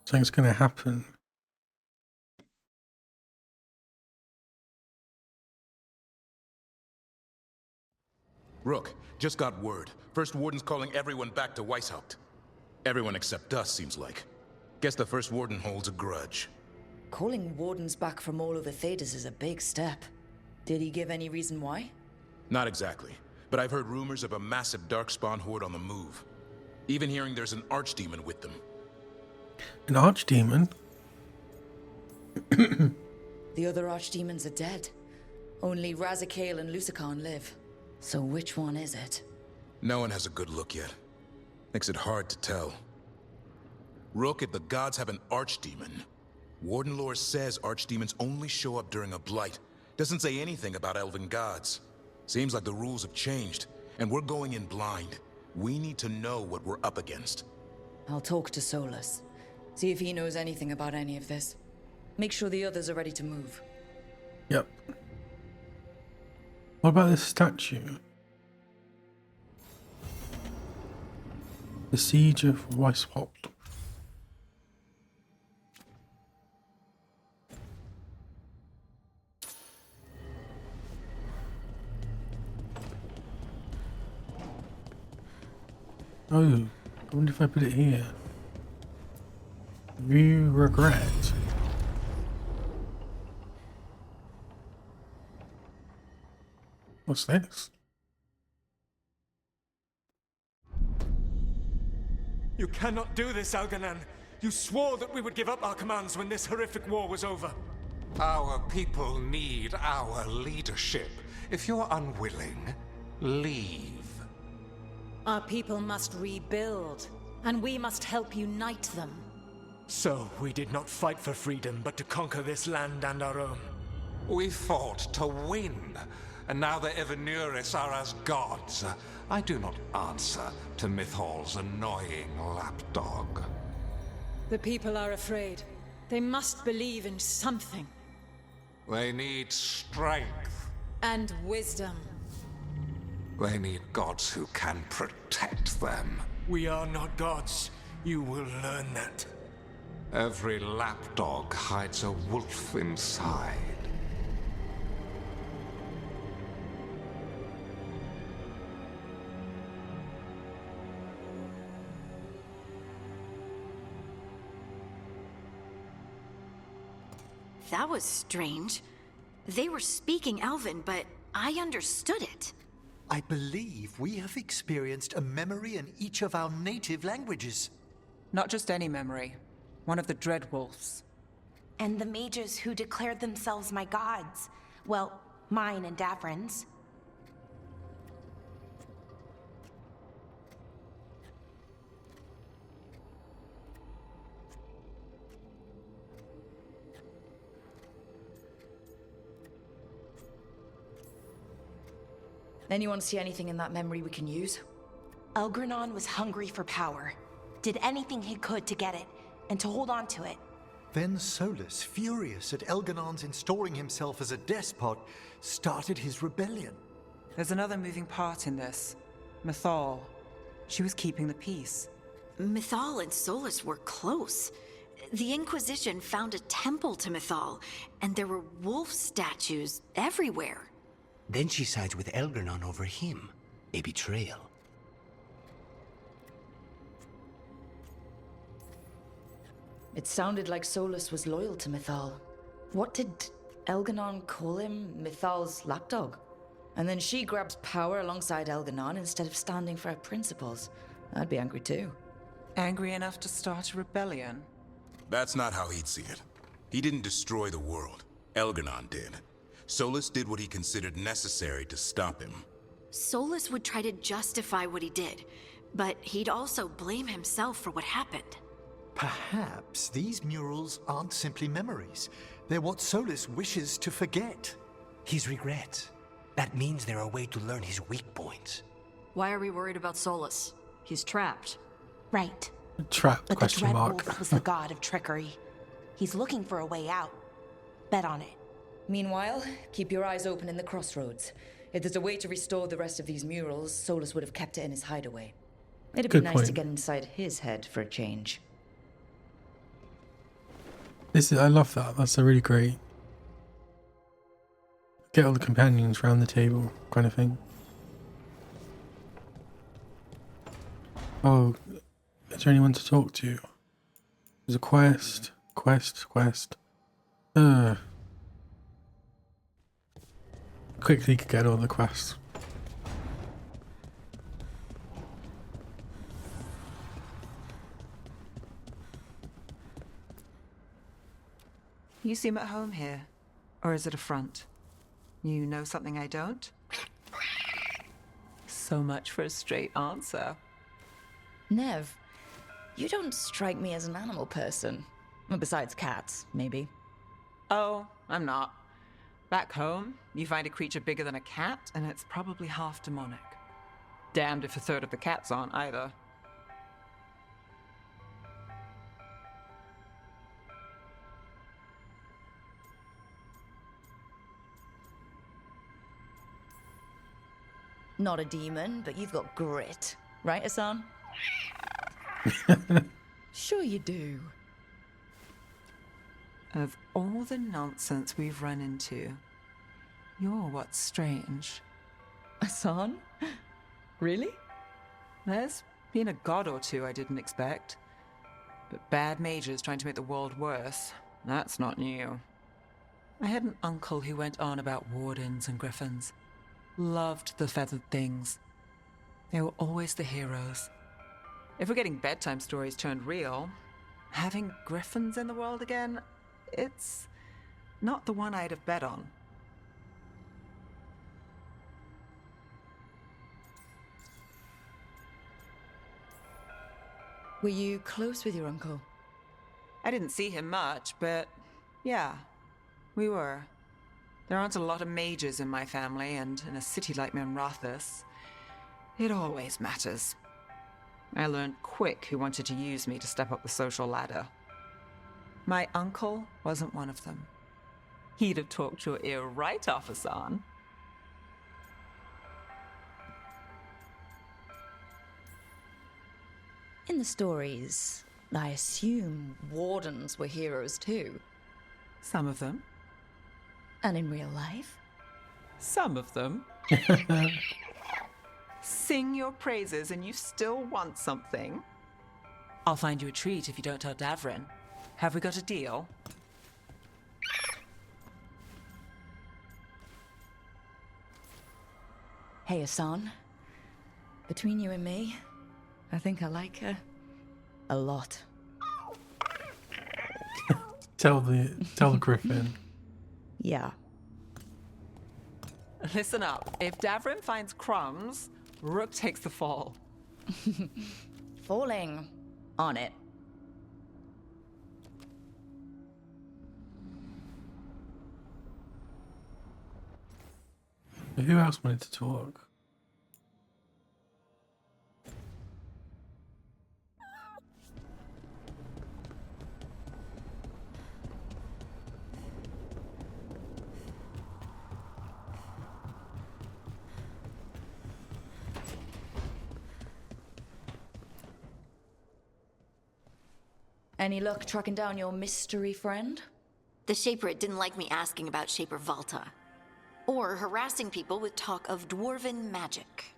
Something's going to happen. Rook, just got word. First Warden's calling everyone back to Weishaupt. Everyone except us, seems like. Guess the First Warden holds a grudge. Calling wardens back from all over Thedas is a big step. Did he give any reason why? Not exactly, but I've heard rumors of a massive Darkspawn horde on the move. Even hearing there's an archdemon with them. An archdemon? The other archdemons are dead. Only Razakale and Lucican live. So which one is it? No one has a good look yet. Makes it hard to tell. Rook, if the gods have an archdemon, Warden lore says archdemons only show up during a blight. Doesn't say anything about elven gods. Seems like the rules have changed, and we're going in blind. We need to know what we're up against. I'll talk to Solus. See if he knows anything about any of this. Make sure the others are ready to move. Yep. What about this statue? The Siege of Weishaupt. Oh, I wonder if I put it here. View regret. What's this? You cannot do this, Algernon. You swore that we would give up our commands when this horrific war was over. Our people need our leadership. If you're unwilling, leave. Our people must rebuild, and we must help unite them. So, we did not fight for freedom, but to conquer this land and our own. We fought to win, and now the Evenuris are as gods. I do not answer to Mythal's annoying lapdog. The people are afraid. They must believe in something. They need strength. And wisdom. They need gods who can protect them. We are not gods. You will learn that. Every lapdog hides a wolf inside. That was strange. They were speaking Elven, but I understood it. I believe we have experienced a memory in each of our native languages. Not just any memory. One of the Dreadwolves. And the mages who declared themselves my gods. Well, mine and Davrin's. Anyone see anything in that memory we can use? Elgranon was hungry for power. Did anything he could to get it, and to hold on to it. Then Solus, furious at Elganon's installing himself as a despot, started his rebellion. There's another moving part in this. Mythal. She was keeping the peace. Mythal and Solus were close. The Inquisition found a temple to Mythal, and there were wolf statues everywhere. Then she sides with Elgernon over him. A betrayal. It sounded like Solus was loyal to Mythal. What did Elganon call him? Mythal's lapdog? And then she grabs power alongside Elganon instead of standing for her principles. I'd be angry too. Angry enough to start a rebellion? That's not how he'd see it. He didn't destroy the world. Elgernon did. Solus did what he considered necessary to stop him. Solus would try to justify what he did, but he'd also blame himself for what happened. Perhaps these murals aren't simply memories. They're what Solus wishes to forget. His regrets. That means they're a way to learn his weak points. Why are we worried about Solus? He's trapped. Right. Trapped? But Question the mark. Dreadwolf was the god of trickery. He's looking for a way out. Bet on it. Meanwhile, keep your eyes open in the crossroads. If there's a way to restore the rest of these murals, Solus would have kept it in his hideaway. It'd be Good nice point. to get inside his head for a change. I love that. That's a really great. Get all the companions round the table, kind of thing. Oh, is there anyone to talk to? There's a quest. Quickly get all the quests. You seem at home here. Or is it a front? You know something I don't? So much for a straight answer. Nev, you don't strike me as an animal person. Well, besides cats, maybe. Oh, I'm not. Back home, you find a creature bigger than a cat, and it's probably half demonic. Damned if a third of the cats aren't either. Not a demon, but you've got grit. Right, Hassan? Sure you do. Of all the nonsense we've run into, you're what's strange. Hassan? Really? There's Being a god or two I didn't expect. But bad mages trying to make the world worse, that's not new. I had an uncle who went on about wardens and griffins. Loved the feathered things. They were always the heroes. If we're getting bedtime stories turned real, having griffins in the world again, it's not the one I'd have bet on. Were you close with your uncle? I didn't see him much, but yeah, we were. There aren't a lot of mages in my family, and in a city like Minrathous, it always matters. I learned quick who wanted to use me to step up the social ladder. My uncle wasn't one of them. He'd have talked your ear right off, Hassan. In the stories, I assume wardens were heroes too. Some of them. And in real life? Some of them. Sing your praises and you still want something? I'll find you a treat if you don't tell Davrin. Have we got a deal? Hey, Hassan. Between you and me, I think I like her a lot. Tell the griffin. Yeah. Listen up. If Davrin finds crumbs, Rook takes the fall. Falling on it. Who else wanted to talk? Any luck tracking down your mystery friend? The Shaper didn't like me asking about Shaper Valta, or harassing people with talk of dwarven magic.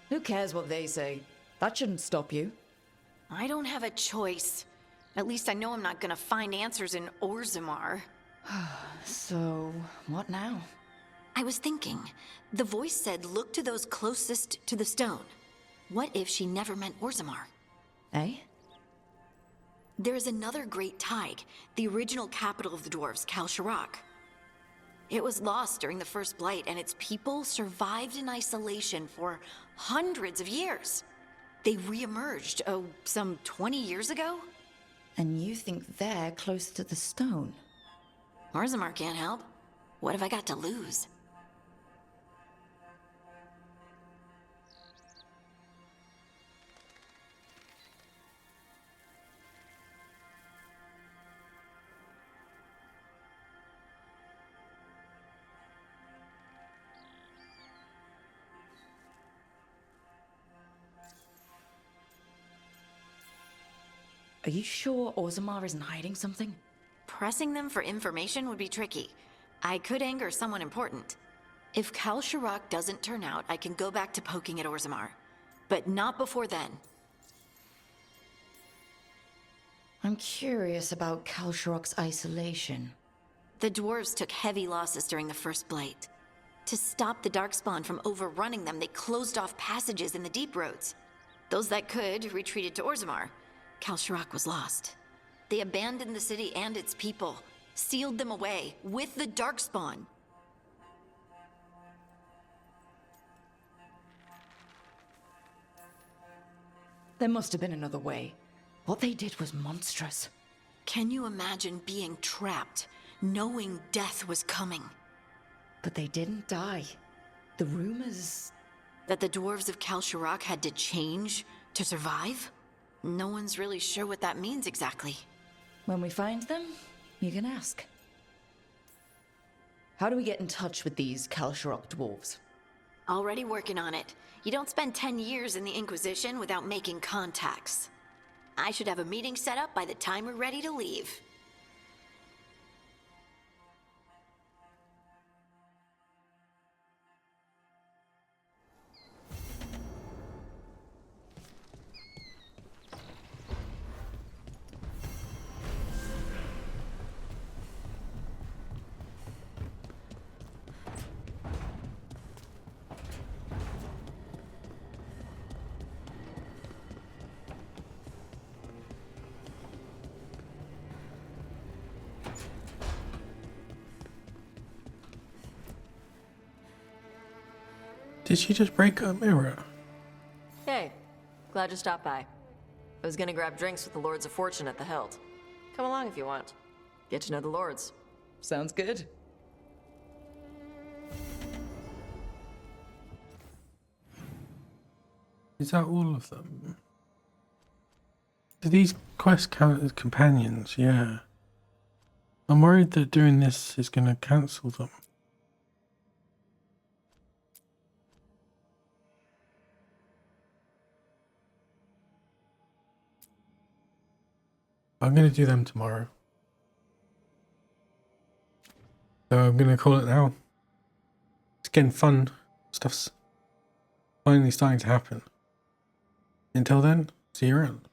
Who cares what they say? That shouldn't stop you. I don't have a choice. At least I know I'm not gonna find answers in Orzammar. So, what now? I was thinking, the voice said look to those closest to the stone. What if she never meant Orzammar? Eh? There is another great Tig, the original capital of the dwarves, Kalsharak. It was lost during the First Blight, and its people survived in isolation for hundreds of years. They re-emerged, some 20 years ago? And you think they're close to the stone? Orzammar can't help. What have I got to lose? Are you sure Orzammar isn't hiding something? Pressing them for information would be tricky. I could anger someone important. If Kalsharak doesn't turn out, I can go back to poking at Orzammar. But not before then. I'm curious about Kalsharak's isolation. The dwarves took heavy losses during the First Blight. To stop the Darkspawn from overrunning them, they closed off passages in the deep roads. Those that could retreated to Orzammar. Kalsharak was lost. They abandoned the city and its people, sealed them away with the Darkspawn. There must have been another way. What they did was monstrous. Can you imagine being trapped, knowing death was coming? But they didn't die. The rumors... That the dwarves of Kalsharak had to change to survive? No one's really sure what that means exactly. When we find them, you can ask. How do we get in touch with these Kalsharak dwarves? Already working on it. You don't spend 10 years in the Inquisition without making contacts. I should have a meeting set up by the time we're ready to leave. Did she just break a mirror? Hey, glad you stopped by. I was gonna grab drinks with the Lords of Fortune at the Hilt. Come along if you want. Get to know the Lords. Sounds good. Is that all of them? Do these quests count as companions? Yeah. I'm worried that doing this is going to cancel them. I'm going to do them tomorrow. So I'm going to call it now. It's getting fun. Stuff's finally starting to happen. Until then, see you around.